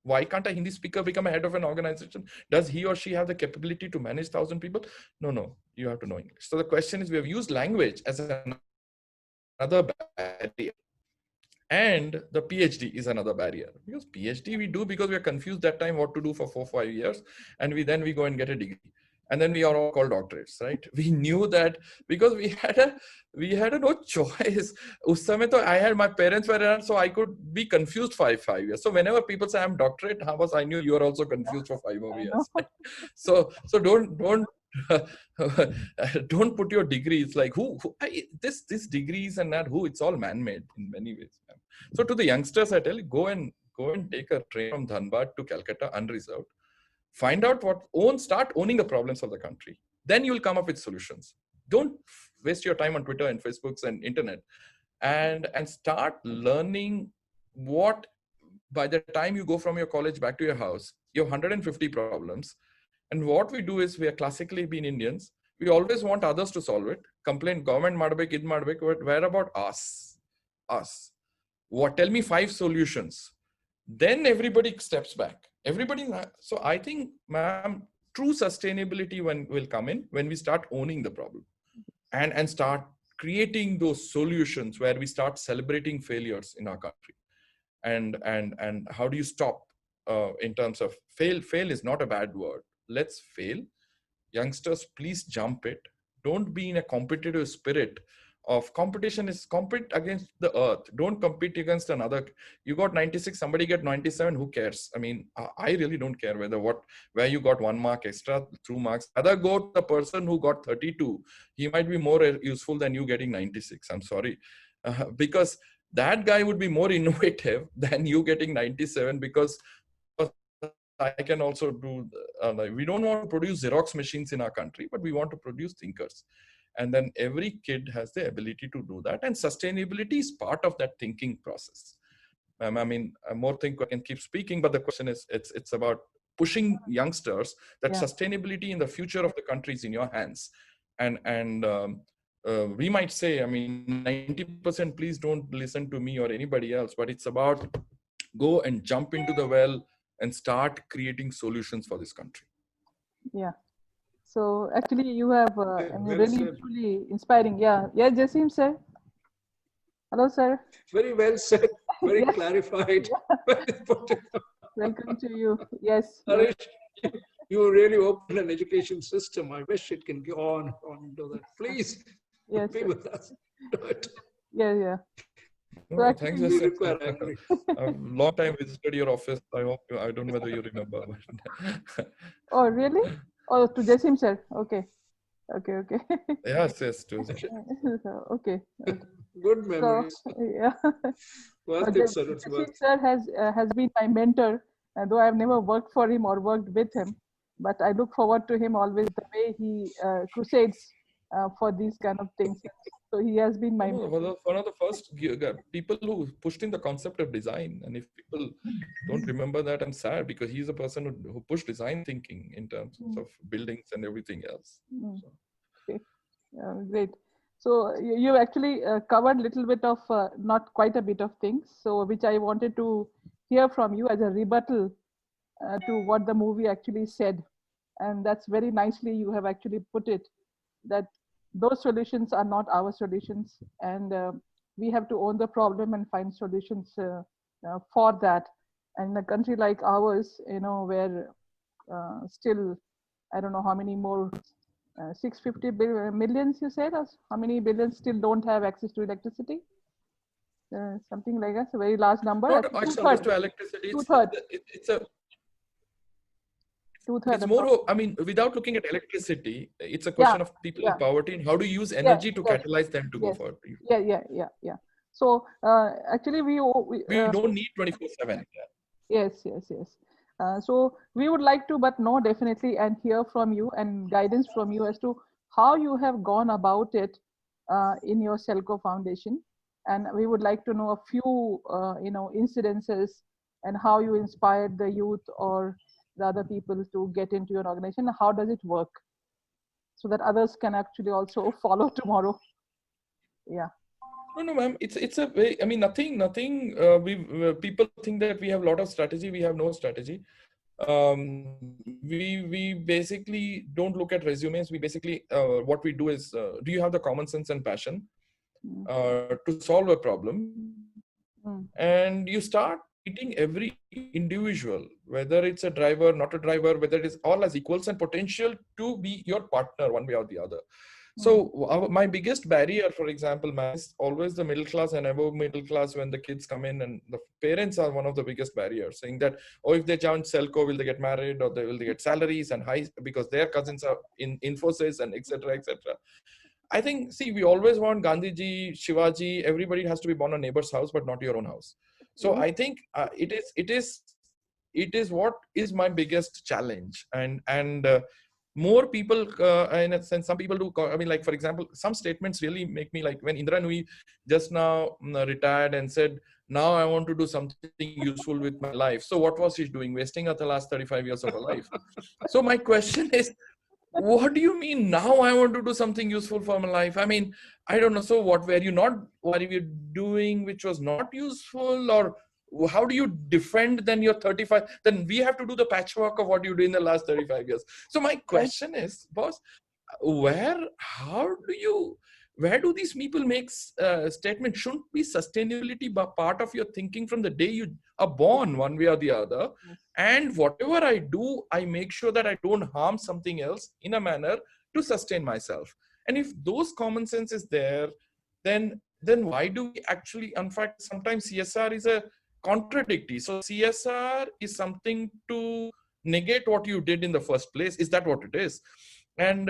Why can't a Hindi speaker become a head of an organization? Does he or she have the capability to manage 1,000 people? No, you have to know English. So the question is, we have used language as another barrier. And the PhD is another barrier, because PhD we do because we are confused that time what to do for 4-5 years, and we go and get a degree, and then we are all called doctorates, right? We knew that because we had no choice. I had, my parents were around, so I could be confused for 5 years. So whenever people say I'm doctorate, I knew you are also confused for 5 more years. So don't put your degree. It's like this degrees and that it's all man-made in many ways. So to the youngsters, I tell you, go and take a train from Dhanbad to Calcutta unreserved. Find out start owning the problems of the country. Then you'll come up with solutions. Don't waste your time on Twitter and Facebooks and internet, and start learning what, by the time you go from your college back to your house, you have 150 problems. And what we do is, we are classically being Indians. We always want others to solve it. Complain, government madbek, id madbek, but where about us? Tell me 5 solutions. Then everybody steps back. So I think, ma'am, true sustainability will come in when we start owning the problem and start creating those solutions where we start celebrating failures in our country. and how do you stop in terms of fail is not a bad word. Let's fail. Youngsters, please jump it. Don't be in a competitive spirit of competition. Is compete against the earth. Don't compete against another. You got 96, somebody get 97, who cares? I mean, I really don't care where you got 1 mark extra, 2 marks. Other go to the person who got 32. He might be more useful than you getting 96. I'm sorry. Because that guy would be more innovative than you getting 97, because I can also do, like, we don't want to produce Xerox machines in our country, but we want to produce thinkers. And then every kid has the ability to do that. And sustainability is part of that thinking process. I mean, more think I can keep speaking, but the question is, it's about pushing youngsters that sustainability in the future of the country is in your hands. And we might say, I mean, 90%, please don't listen to me or anybody else, but it's about go and jump into the well and start creating solutions for this country. Yeah. So actually you have really truly inspiring. Yeah. Yeah, Jasim sir. Hello, sir. Very well said. Very clarified. Welcome to you. Yes. Harish, you really opened an education system. I wish it can go on into that. Please be with us. Do it. Yeah. So actually, thanks. I've long time visited your office. I don't know whether you remember. Oh, really? Oh, to Jasim sir. Okay. Yes. Okay. Good memories. So, yeah. Jasim sir has been my mentor, though I've never worked for him or worked with him, but I look forward to him always, the way he crusades for these kind of things. So he has been my one of the first people who pushed in the concept of design. And if people don't remember that, I'm sad, because he's a person who pushed design thinking in terms of buildings and everything else. So. Okay. Great. So you actually covered a little bit of, not quite a bit of things, so which I wanted to hear from you as a rebuttal to what the movie actually said. And that's very nicely you have actually put it, that those solutions are not our solutions, and we have to own the problem and find solutions for that. And in a country like ours, where still, I don't know how many more, 650 millions, you said, or how many billions still don't have access to electricity? Something like that, a very large number. Not access to electricity. It's more, I mean, without looking at electricity, it's a question of people in poverty and how to use energy to catalyze them to go forward. Yeah. So actually we don't need 24/7. Yes. So we would like to, but no, definitely, and hear from you and guidance from you as to how you have gone about it in your Selco Foundation. And we would like to know a few, incidences and how you inspired the youth or the other people to get into your organization. How does it work, so that others can actually also follow tomorrow? Yeah. No, ma'am. It's a way. I mean, nothing. People think that we have a lot of strategy. We have no strategy. We basically don't look at resumes. We basically what we do is, do you have the common sense and passion to solve a problem? And you start treating every individual, whether it's a driver, not a driver, whether it is all as equals and potential to be your partner one way or the other. So my biggest barrier, for example, is always the middle class and above middle class. When the kids come in, and the parents are one of the biggest barriers, saying that, oh, if they join Selco, will they get married, or will they get salaries and high because their cousins are in Infosys and etc. etc. I think, see, we always want Gandhiji, Shivaji, everybody has to be born a neighbor's house, but not your own house. So I think it is what is my biggest challenge, and more people, in a sense, some people do. I mean, like, for example, some statements really make me, like when Indra Nui just now retired and said, now I want to do something useful with my life. So what was she doing? Wasting the last 35 years of her life. So my question is, what do you mean now I want to do something useful for my life? I mean, I don't know. So what were you doing which was not useful, or how do you defend then your 35? Then we have to do the patchwork of what you did in the last 35 years. So my question is, boss, how do you, where do these people make statement? Shouldn't be sustainability part of your thinking from the day you are born, one way or the other? And whatever I do, I make sure that I don't harm something else in a manner to sustain myself. And if those common sense is there, then why do we actually, in fact, sometimes CSR is a contradictory. So CSR is something to negate what you did in the first place. Is that what it is? And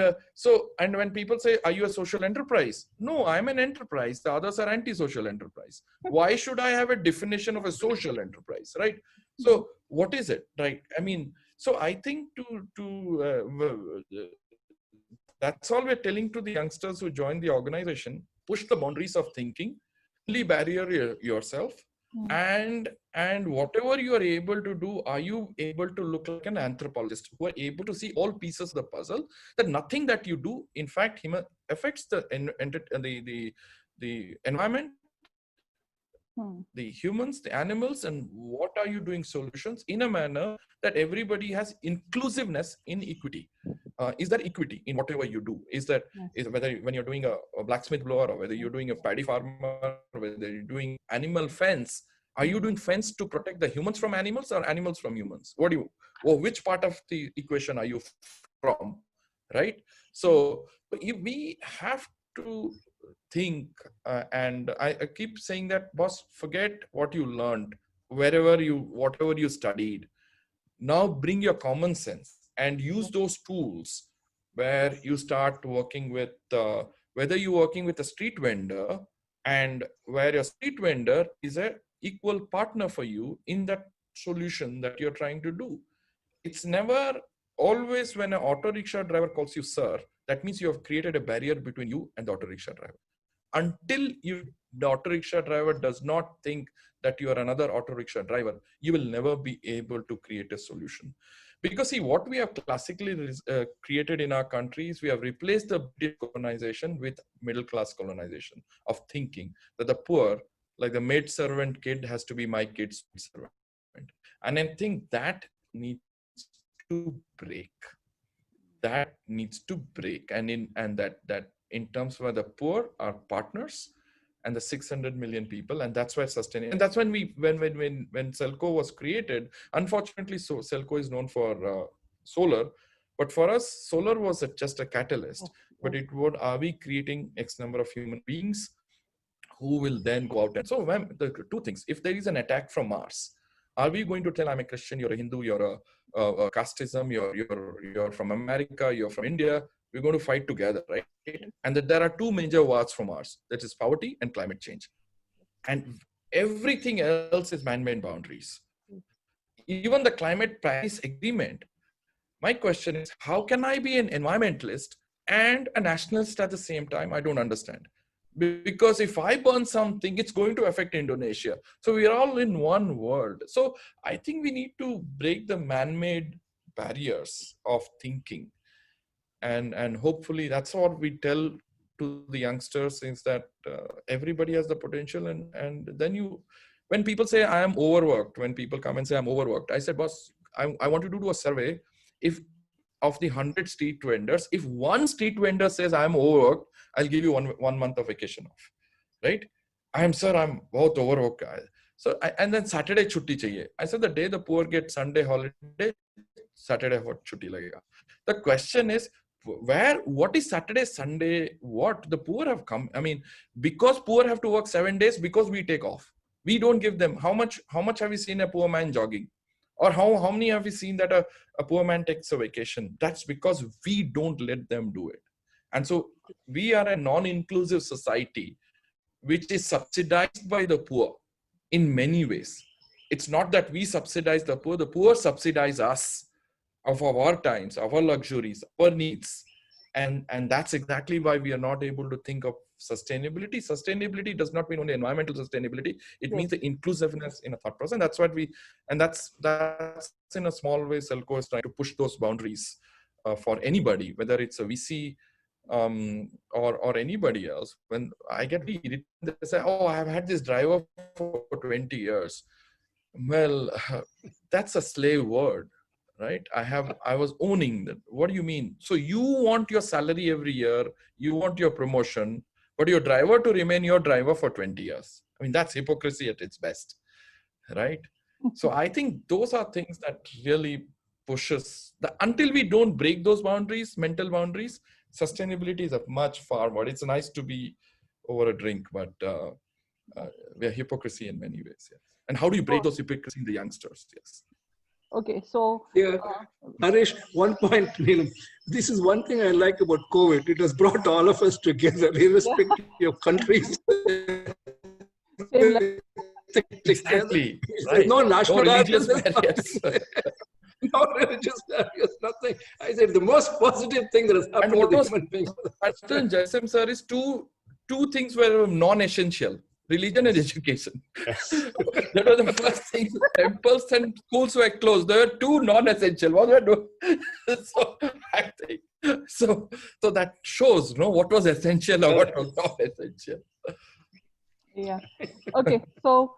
and when people say, are you a social enterprise? No, I'm an enterprise. The others are anti-social enterprise. Why should I have a definition of a social enterprise, right? So what is it, right? I mean, so I think that's all we're telling to the youngsters who join the organization. Push the boundaries of thinking, only barrier yourself, and whatever you are able to do, are you able to look like an anthropologist who are able to see all pieces of the puzzle, that nothing that you do, in fact, affects the environment, the humans, the animals, and what are you doing solutions in a manner that everybody has inclusiveness in equity. Is there equity in whatever you do? Is that whether when you're doing a blacksmith blower, or whether you're doing a paddy farmer, or whether you're doing animal fence, are you doing fence to protect the humans from animals or animals from humans? Which part of the equation are you from, right? So we have to think, and I keep saying that, boss, forget what you learned, whatever you studied. Now bring your common sense and use those tools where you start working with, whether you're working with a street vendor, and where your street vendor is a equal partner for you in that solution that you're trying to do. It's never always when an auto rickshaw driver calls you sir, that means you have created a barrier between you and the auto rickshaw driver. Until the auto rickshaw driver does not think that you are another auto rickshaw driver, you will never be able to create a solution. Because see, what we have classically created in our countries, we have replaced the British colonization with middle class colonization of thinking that the poor, like the maid servant kid, has to be my kid's servant. And I think that needs to break. That needs to break. And in terms where the poor are partners and the 600 million people, and that's why sustaining. And that's when when Selco was created. Unfortunately, so Selco is known for solar, but for us, solar was just a catalyst. But are we creating X number of human beings who will then go out? And so the two things: if there is an attack from Mars, are we going to tell, I'm a Christian, you're a Hindu, you're a casteism, you're from America, you're from India, we're going to fight together, right? And that there are two major wars from Mars, that is poverty and climate change. And everything else is man-made boundaries. Even the Climate Paris Agreement. My question is, how can I be an environmentalist and a nationalist at the same time? I don't understand. Because if I burn something, it's going to affect Indonesia. So we are all in one world. So I think we need to break the man-made barriers of thinking. And hopefully that's what we tell to the youngsters, is that everybody has the potential. And then when people say I am overworked, when people come and say I'm overworked, I said, boss, I want you to do a survey. If of the 100 street vendors, if one street vendor says I'm overworked, I'll give you one month of vacation off, right? I'm बहुत overworked. So and then Saturday chutti chahiye. I said the day the poor get Sunday holiday, Saturday chutti lagega. The question is, what is Saturday, Sunday? What the poor have come? I mean, because poor have to work 7 days, because we take off. We don't give them. How much have we seen a poor man jogging? Or how many have we seen that a poor man takes a vacation? That's because we don't let them do it. And so we are a non-inclusive society, which is subsidized by the poor in many ways. It's not that we subsidize the poor subsidize us of our times, our luxuries, our needs. And that's exactly why we are not able to think of sustainability. Sustainability does not mean only environmental sustainability. It means the inclusiveness in a thought process. And that's what that's in a small way, Selco is trying to push those boundaries for anybody, whether it's a VC or anybody else. When I get read, they say, oh, I've had this driver for 20 years. Well, that's a slave word. Right? I was owning that. What do you mean? So you want your salary every year, you want your promotion, but your driver to remain your driver for 20 years. I mean, that's hypocrisy at its best, right? So I think those are things that really pushes, until we don't break those boundaries, mental boundaries, sustainability is a much far more. It's nice to be over a drink, but we are hypocrisy in many ways. Yes. And how do you break those hypocrisy in the youngsters? Yes. Okay, so yeah, Harish, one point, this is one thing I like about COVID. It has brought all of us together, irrespective of countries. Exactly. There's no religious nationalism. barriers. No religious barriers, nothing. I said the most positive thing that has happened to the human beings. And Jasim sir is two things were non-essential: religion and education. That was the first thing. Temples and schools were closed. There were two non-essential. What were doing? So I think so that shows what was essential or what was not essential. Yeah. Okay. So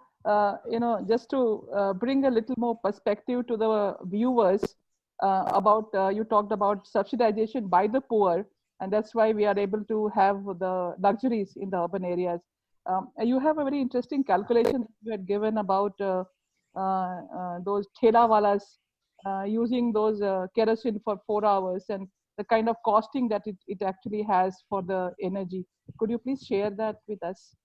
just to bring a little more perspective to the viewers about you talked about subsidization by the poor, and that's why we are able to have the luxuries in the urban areas. You have a very interesting calculation you had given about those thela walas using those kerosene for 4 hours and the kind of costing that it actually has for the energy. Could you please share that with us?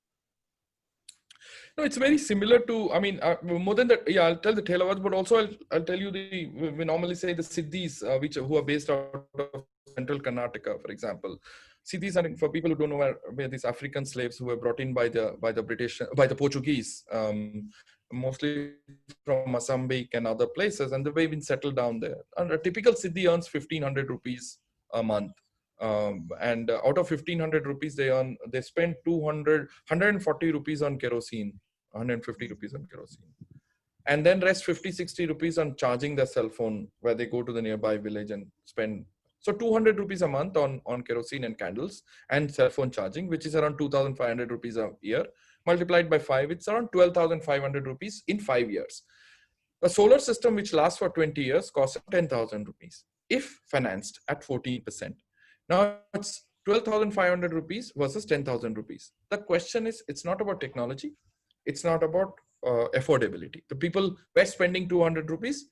No, it's very similar to, I mean, more than that, yeah, I'll tell the Thelawats, but also I'll tell you we normally say the Siddhis, who are based out of central Karnataka, for example. Siddhis are, for people who don't know, where these African slaves who were brought in by the Portuguese, mostly from Mozambique and other places, and they've been settled down there. And a typical Siddhi earns 1,500 rupees a month. And out of 1,500 rupees they spend 140 rupees on kerosene, 150 rupees on kerosene, and then rest 50-60 rupees on charging their cell phone where they go to the nearby village and spend. So 200 rupees a month on kerosene and candles and cell phone charging, which is around 2,500 rupees a year. Multiplied by 5, it's around 12,500 rupees in 5 years. A solar system which lasts for 20 years costs 10,000 rupees if financed at 14%. Now it's 12,500 rupees versus 10,000 rupees. The question is, it's not about technology. It's not about affordability. The people were spending 200 rupees.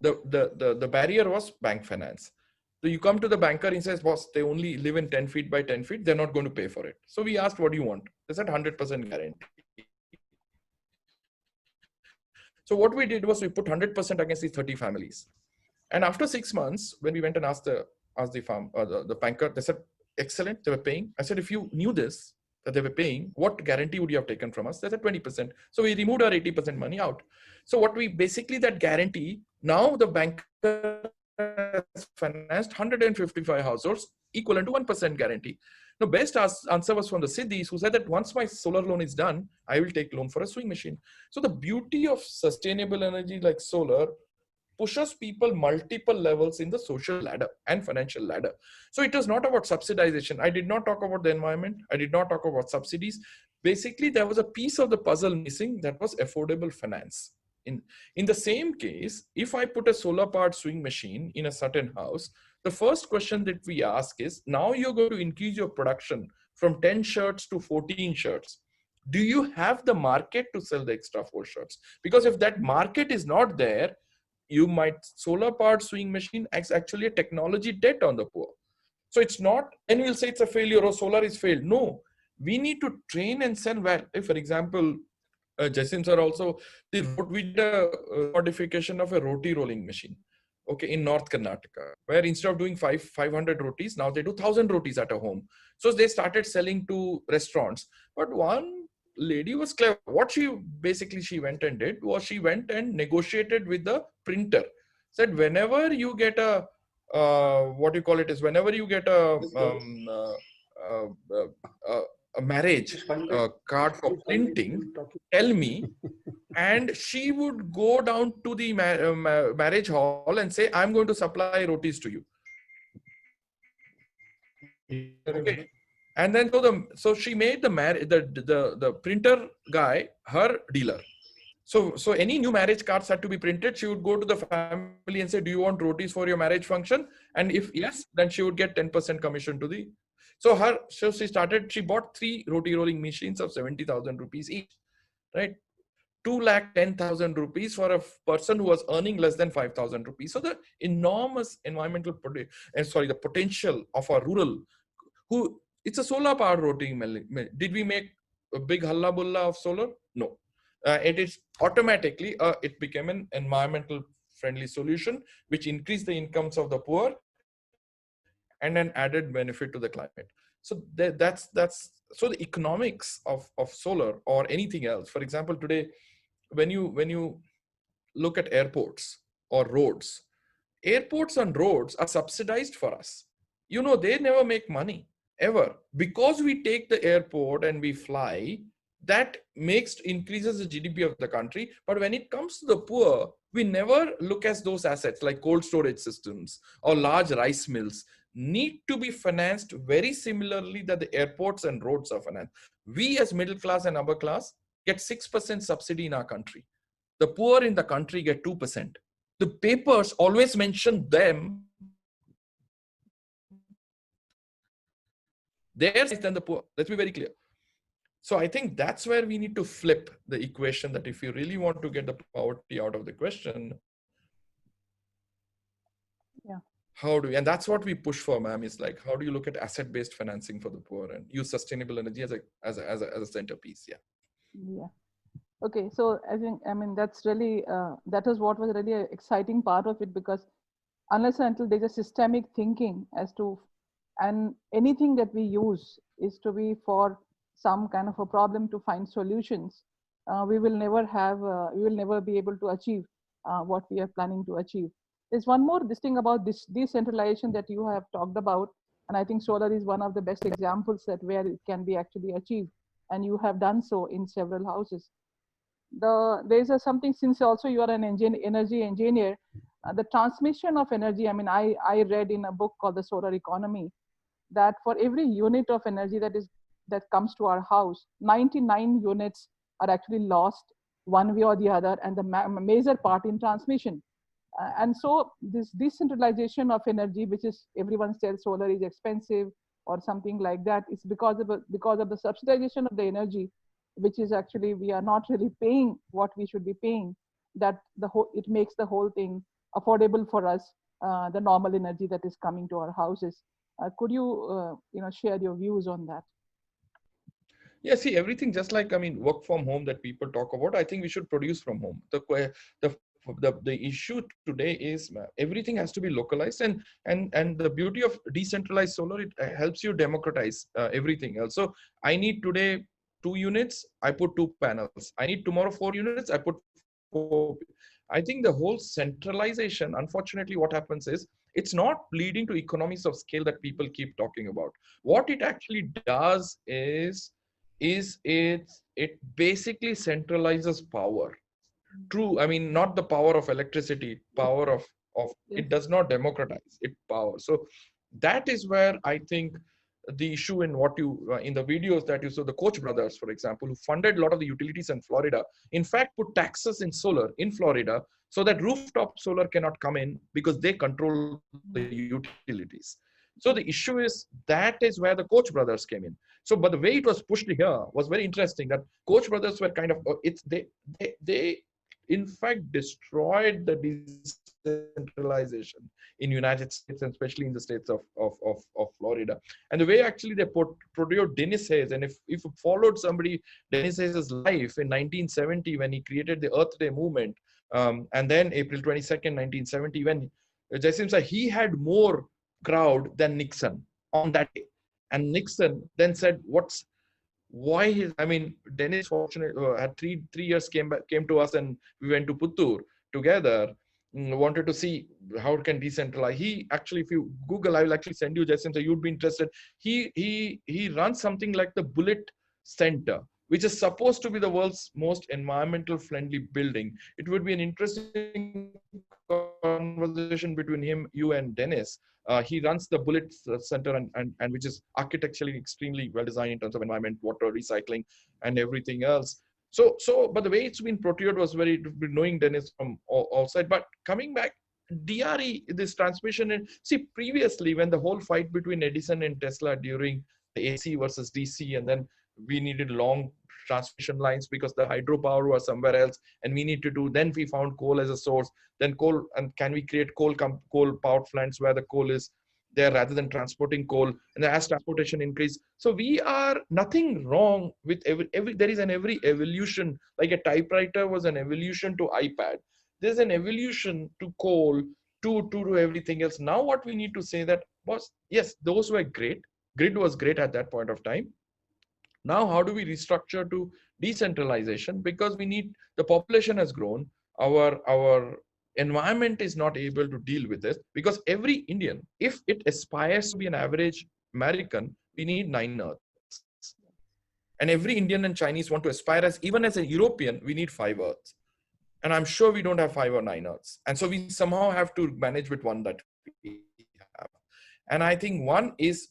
The barrier was bank finance. So you come to the banker and says, boss, they only live in 10 feet by 10 feet. They're not going to pay for it. So we asked, what do you want? They said 100% guarantee. So what we did was we put 100% against these 30 families. And after 6 months, when we went and asked the banker, they said, excellent, they were paying. I said, if you knew this, that they were paying, what guarantee would you have taken from us? They said 20%. So we removed our 80% money out. So what we basically, that guarantee, now the banker has financed 155 households, equivalent to 1% guarantee. The best answer was from the Siddhis, who said that once my solar loan is done, I will take loan for a sewing machine. So the beauty of sustainable energy like solar pushes people multiple levels in the social ladder and financial ladder. So it was not about subsidization. I did not talk about the environment. I did not talk about subsidies. Basically, there was a piece of the puzzle missing, that was affordable finance. In the same case, if I put a solar powered sewing machine in a certain house, the first question that we ask is, now you're going to increase your production from 10 shirts to 14 shirts. Do you have the market to sell the extra 4 shirts? Because if that market is not there, you might, solar powered sewing machine acts actually a technology debt on the poor. So it's not, and we'll say it's a failure or solar is failed. No, we need to train and sell well. If, for example, Jasim sir also, we did a modification of a roti rolling machine, okay, in North Karnataka, where instead of doing 500 rotis, now they do 1,000 rotis at a home. So they started selling to restaurants. But one lady was clever. What she went and did was she went and negotiated with the printer. Said, whenever you get a, whenever you get a marriage card for printing, tell me. And she would go down to the marriage hall and say, I'm going to supply rotis to you. Okay. And then so she made the printer guy her dealer. So any new marriage cards had to be printed. She would go to the family and say, do you want rotis for your marriage function? And if yes, then she would get 10% commission to the. So she bought 3 roti rolling machines of 70,000 rupees each, right? 2,10,000 rupees for a person who was earning less than 5,000 rupees. So the enormous environmental, the potential of a rural, it's a solar powered roti mill. Did we make a big halla bulla of solar? No. It is automatically, it became an environmental friendly solution, which increased the incomes of the poor and an added benefit to the climate. So so the economics of solar or anything else. For example, today, when you look at airports or roads, airports and roads are subsidized for us. They never make money ever, because we take the airport and we fly. That increases the GDP of the country. But when it comes to the poor, we never look at those assets like cold storage systems or large rice mills need to be financed very similarly that the airports and roads are financed. We as middle class and upper class get 6% subsidy in our country. The poor in the country get 2%. The papers always mention them. They're less than the poor. Let's be very clear. So I think that's where we need to flip the equation, that if you really want to get the poverty out of the question, how do we, and that's what we push for, ma'am, is like, how do you look at asset-based financing for the poor and use sustainable energy as a centerpiece? Yeah. Okay, so I mean, that's really, that is what was really an exciting part of it, because unless and until there's a systemic thinking as to, and anything that we use is to be for some kind of a problem to find solutions, we will never be able to achieve what we are planning to achieve. There's one more thing about this decentralization that you have talked about, and I think solar is one of the best examples that where it can be actually achieved, and you have done so in several houses. There's something, since also you are an energy engineer, the transmission of energy. I mean, I read in a book called The Solar Economy that for every unit of energy that comes to our house, 99 units are actually lost one way or the other, and the major part in transmission. And so this decentralization of energy, which is everyone says solar is expensive or something like that, is because of the subsidization of the energy, which is actually we are not really paying what we should be paying. That it makes the whole thing affordable for us, the normal energy that is coming to our houses. Could you share your views on that? Yeah, see, everything, just like, I mean, work from home that people talk about, I think we should produce from home. The issue today is everything has to be localized, and the beauty of decentralized solar, it helps you democratize everything else. So I need today 2 units, I put 2 panels. I need tomorrow 4 units, I put 4. I think the whole centralization, unfortunately, what happens is it's not leading to economies of scale that people keep talking about. What it actually does is it basically centralizes power. True, I mean, not the power of electricity, power of it does not democratize it power. So that is where I think the issue in what you in the videos that you saw, the Koch brothers, for example, who funded a lot of the utilities in Florida, in fact put taxes in solar in Florida so that rooftop solar cannot come in because they control the utilities. So the issue is, that is where the Koch brothers came in. So, but the way it was pushed here was very interesting, that Koch brothers were kind of, they in fact destroyed the decentralization in United States, and especially in the states of Florida. And the way actually they portrayed Dennis Hayes, and if you followed somebody, Dennis Hayes' life in 1970 when he created the Earth Day movement, and then April 22nd, 1970, when Jasim said he had more crowd than Nixon on that day. And Nixon then said, Dennis fortunately had three years came to us, and we went to Puttur together, wanted to see how it can decentralize. He actually, if you Google, I will actually send you, Jason, so you'd be interested. He runs something like the Bullet Center, which is supposed to be the world's most environmental friendly building. It would be an interesting conversation between him, you, and Dennis. He runs the Bullet Center, and which is architecturally extremely well designed in terms of environment, water, recycling, and everything else. So, but the way it's been portrayed was very, knowing Dennis from all sides. But coming back, DRE, this transmission, and see previously when the whole fight between Edison and Tesla during the AC versus DC, and then we needed long transmission lines because the hydropower was somewhere else, and we need to do. Then we found coal as a source. Then coal, and can we create coal power plants where the coal is there rather than transporting coal, and as transportation increase. So we are nothing wrong with every there is an every evolution, like a typewriter was an evolution to iPad. There's an evolution to coal, to everything else. Now what we need to say that was, yes, those were great. Grid was great at that point of time. Now, how do we restructure to decentralization? Because we need, the population has grown, our environment is not able to deal with this, because every Indian, if it aspires to be an average American, we need 9 Earths. And every Indian and Chinese want to aspire as, even as a European, we need 5 Earths. And I'm sure we don't have 5 or 9 Earths. And so we somehow have to manage with one that we have. And I think one is,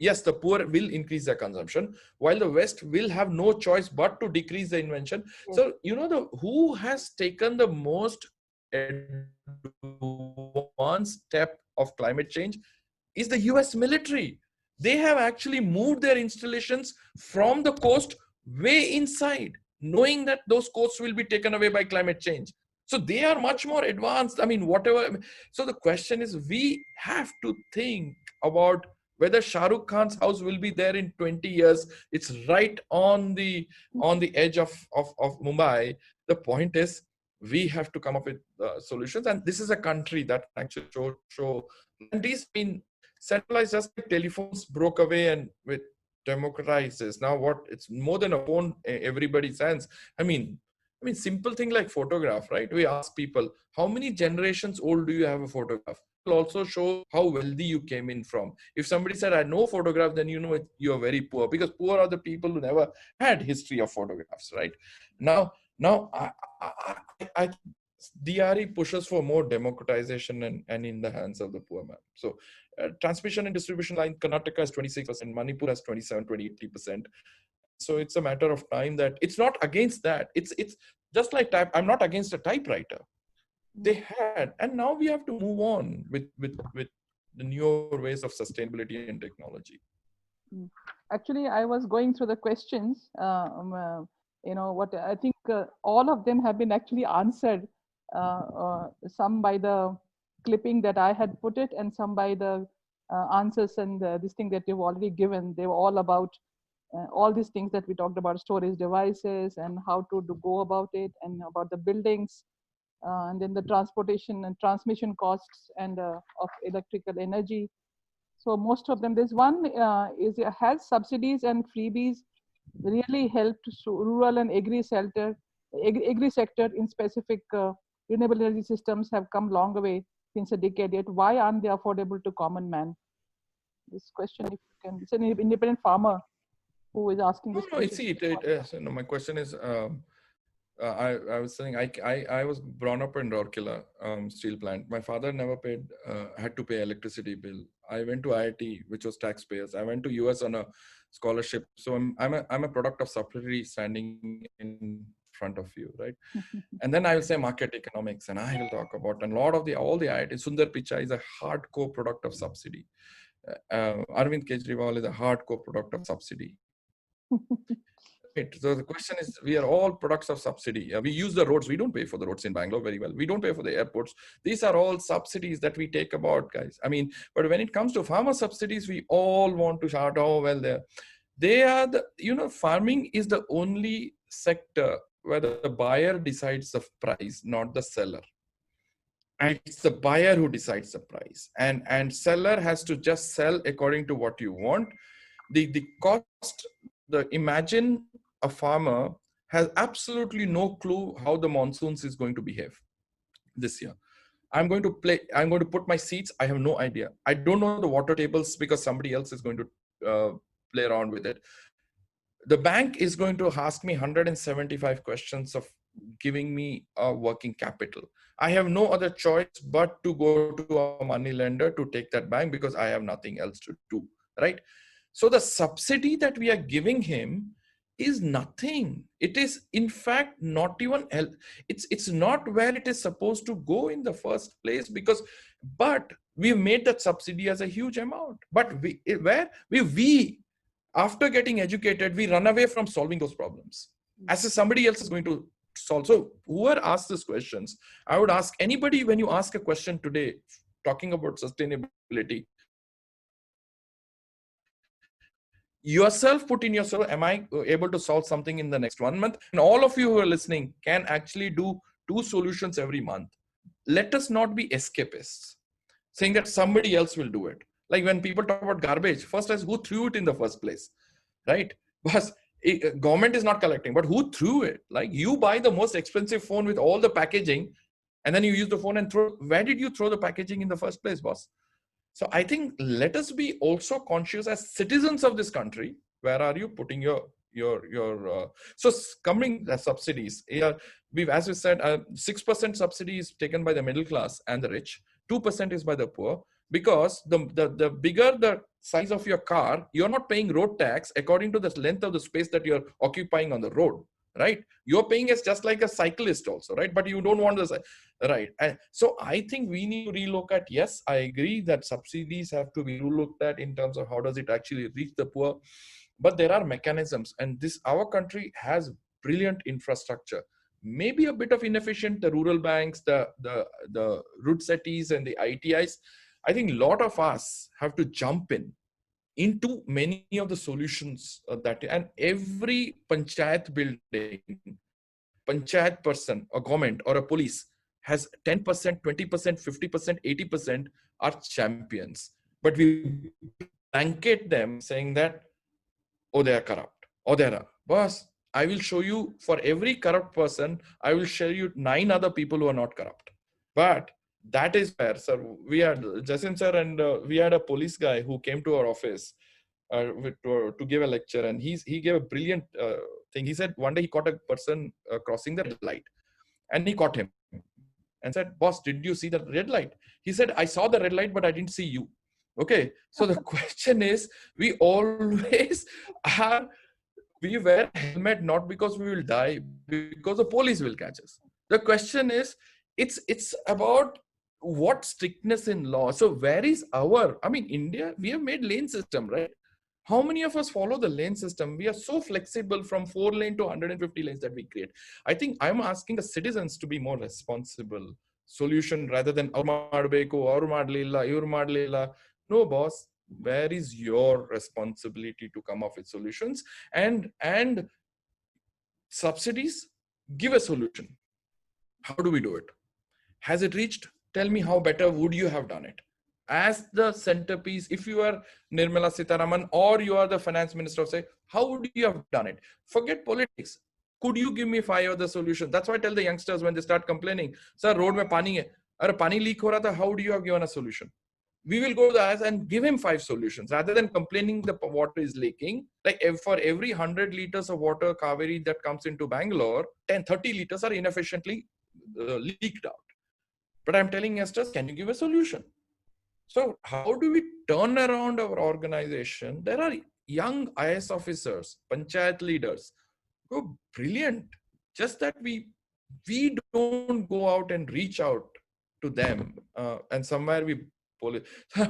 yes, the poor will increase their consumption, while the West will have no choice but to decrease the invention. Yes. So, you know, who has taken the most advanced step of climate change is the US military. They have actually moved their installations from the coast way inside, knowing that those coasts will be taken away by climate change. So they are much more advanced. I mean, whatever. So the question is, we have to think about whether Shah Rukh Khan's house will be there in 20 years. It's right on the edge of Mumbai. The point is, we have to come up with solutions. And this is a country that actually show. And these been centralized, just like telephones broke away and with democratizes. Now what, it's more than a phone, everybody's hands. I mean, simple thing like photograph, right? We ask people, how many generations old do you have a photograph? It will also show how wealthy you came in from. If somebody said, I know photograph, then you know you're very poor, because poor are the people who never had history of photographs, right? Now I DRE pushes for more democratization and in the hands of the poor man. So transmission and distribution line, Karnataka has 26%, Manipur has 27, 28%. So it's a matter of time that it's not against that. It's just like I'm not against a typewriter. They had, and now we have to move on with the newer ways of sustainability and technology. Actually, I was going through the questions. You know what? I think all of them have been actually answered. Some by the clipping that I had put it, and some by the answers and this thing that you've already given. They were all about all these things that we talked about, storage devices and how to go about it, and about the buildings, and then the transportation and transmission costs and of electrical energy. So most of them, there's one has subsidies and freebies really helped rural and agri sector in specific renewable energy systems have come long way since a decade. Yet why aren't they affordable to common man? This question, if you can, it's an independent farmer who is asking this question. No, my question is, I was saying I was brought up in Rourkela steel plant. My father never had to pay electricity bill. I went to IIT, which was taxpayers. I went to US on a scholarship. So I'm a product of subsidiary standing in front of you, right? And then I will say market economics, and I will talk about, and a lot of all the IIT. Sundar Pichai is a hardcore product of subsidy. Arvind Kejriwal is a hardcore product of subsidy. Right. So the question is, we are all products of subsidy. We use the roads. We don't pay for the roads in Bangalore very well. We don't pay for the airports. These are all subsidies that we take about, guys. I mean, but when it comes to farmer subsidies, we all want to shout, oh, well, they are the, farming is the only sector where the buyer decides the price, not the seller. And it's the buyer who decides the price. And seller has to just sell according to what you want. The cost, imagine a farmer has absolutely no clue how the monsoons is going to behave this year. I'm going to put my seeds. I have no idea. I don't know the water tables because somebody else is going to play around with it. The bank is going to ask me 175 questions of giving me a working capital. I have no other choice but to go to a money lender to take that bank because I have nothing else to do, right? So the subsidy that we are giving him is nothing. It is in fact not even, it's not where it is supposed to go in the first place, but we made that subsidy as a huge amount. But we after getting educated, we run away from solving those problems as if somebody else is going to solve. So whoever asks these questions, I would ask anybody, when you ask a question today talking about sustainability, yourself, put in yourself, am I able to solve something in the next 1 month? And all of you who are listening can actually do 2 solutions every month. Let us not be escapists, saying that somebody else will do it. Like when people talk about garbage, first ask who threw it in the first place, right? Because government is not collecting, but who threw it? Like you buy the most expensive phone with all the packaging, and then you use the phone and throw. Where did you throw the packaging in the first place, boss? So I think let us be also conscious as citizens of this country. Where are you putting your so coming subsidies? We've, as we said, 6% subsidy is taken by the middle class and the rich. 2% is by the poor, because the bigger the size of your car, you're not paying road tax according to the length of the space that you're occupying on the road, right? You're paying as just like a cyclist also, right? But you don't want the right. And so I think we need to relook at, yes, I agree that subsidies have to be looked at in terms of how does it actually reach the poor. But there are mechanisms, and our country has brilliant infrastructure. Maybe a bit of inefficient, the rural banks, the root cities and the ITIs. I think a lot of us have to jump into many of the solutions and every panchayat building, panchayat person, a government or a police has 10%, 20%, 50%, 80% are champions. But we blanket them saying that, oh, they are corrupt, or they are, boss, I will show you, for every corrupt person, I will show you 9 other people who are not corrupt. But that is where, sir, we had Jasim sir, and we had a police guy who came to our office to give a lecture, and he gave a brilliant thing. He said one day he caught a person crossing the red light, and he caught him and said, boss, did you see the red light? He said, I saw the red light, but I didn't see you. Okay, so the question is, we always we wear helmet not because we will die, because the police will catch us. The question is, it's about what strictness in law. So where is India, we have made lane system, right? How many of us follow the lane system? We are so flexible from 4 lane to 150 lanes that we create. I think I'm asking the citizens to be more responsible solution rather than no, boss, where is your responsibility to come up with solutions? And subsidies, give a solution. How do we do it? Has it reached? Tell me how better would you have done it? As the centerpiece, if you are Nirmala Sitharaman or you are the finance minister, say, how would you have done it? Forget politics. Could you give me 5 other solutions? That's why I tell the youngsters when they start complaining, sir, road mein pani hai. Agar pani leak ho raha tha, how would you have given a solution? We will go to the AS and give him 5 solutions rather than complaining the water is leaking. Like for every 100 liters of water, Kaveri, that comes into Bangalore, 30 liters are inefficiently leaked out. But I'm telling youngsters, can you give a solution? So how do we turn around our organization? There are young IS officers, panchayat leaders who are brilliant. Just that we don't go out and reach out to them. And somewhere we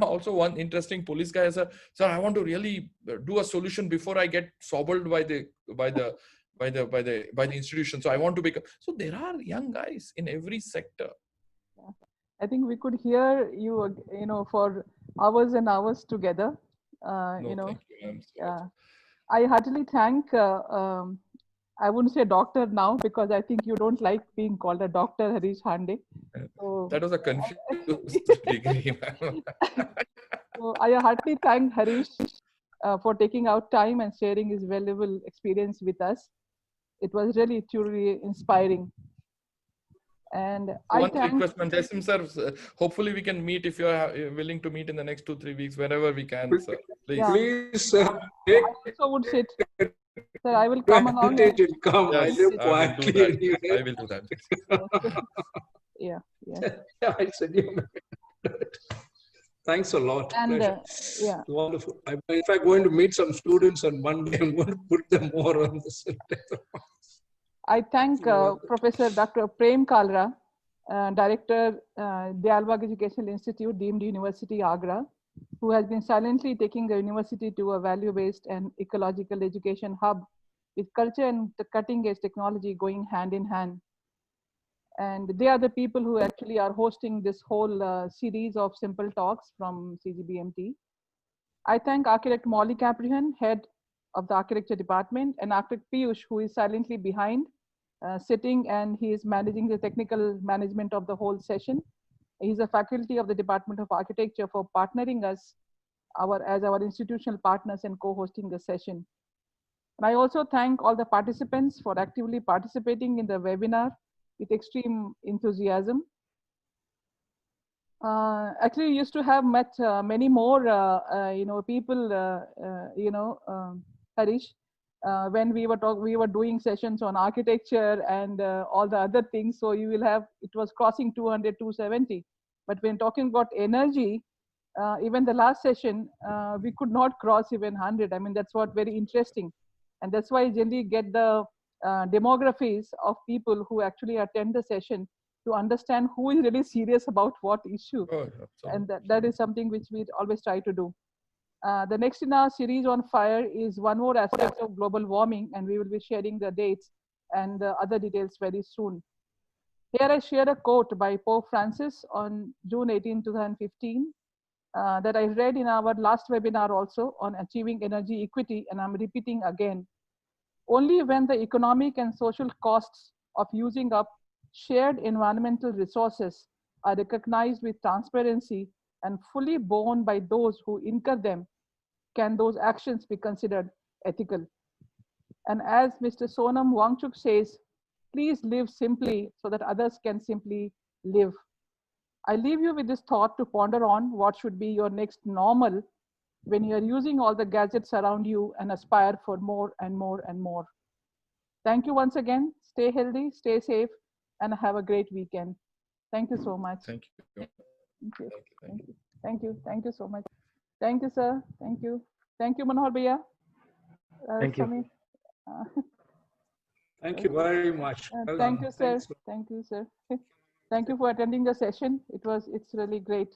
also one interesting police guy is, sir, I want to really do a solution before I get sobbled by the institution. So I want to become. So there are young guys in every sector. I think we could hear you, for hours and hours together. Thank you. I heartily thank, I wouldn't say doctor now, because I think you don't like being called a doctor, Harish Hande. So, that was a confused degree. So I heartily thank Harish for taking out time and sharing his valuable experience with us. It was really, truly inspiring. And one request, man, Jasim sir, hopefully we can meet if you are willing to meet in the next 2-3 weeks, wherever we can, sir. Please. Yeah. Please, I also would sit. Sir, I will come along. Yes, I will do that. Yeah. I said, Thanks a lot. And Pleasure. yeah. Wonderful. I'm in fact going to meet some students on Monday. I'm going to put them more on this. I thank Professor Dr. Prem Kalra, Director, Diyalbagh Educational Institute, Deemed University, Agra, who has been silently taking the university to a value-based and ecological education hub with culture and the cutting-edge technology going hand in hand. And they are the people who actually are hosting this whole series of simple talks from CGBMT. I thank architect Molly Caprihan, head of the architecture department, and architect Piyush, who is silently behind, sitting, and he is managing the technical management of the whole session. He's a faculty of the Department of Architecture for partnering us as our institutional partners and co-hosting the session. And I also thank all the participants for actively participating in the webinar with extreme enthusiasm. Actually, we used to have met many more, people, Harish, when we were doing sessions on architecture and all the other things. So you will have, it was crossing 200, 270. But when talking about energy, even the last session, we could not cross even 100. I mean, that's what very interesting. And that's why I generally get the demographies of people who actually attend the session to understand who is really serious about what issue. Oh, and that is something which we always try to do. The next in our series on fire is one more aspect of global warming, and we will be sharing the dates and the other details very soon. Here I share a quote by Pope Francis on June 18, 2015, that I read in our last webinar also on achieving energy equity, and I'm repeating again. Only when the economic and social costs of using up shared environmental resources are recognized with transparency and fully borne by those who incur them, can those actions be considered ethical. And as Mr. Sonam Wangchuk says, please live simply so that others can simply live. I leave you with this thought to ponder on what should be your next normal when you're using all the gadgets around you and aspire for more and more and more. Thank you once again. Stay healthy, stay safe, and have a great weekend. Thank you so much. Thank you. Thank you. Thank you. Thank you. Thank you so much. Thank you, sir. Thank you. Thank you, Manohar Bhaiya. Thank you. Thank you very much. Well thank done. you, sir. Thanks. Thank you, sir. Thank you for attending the session. It's really great.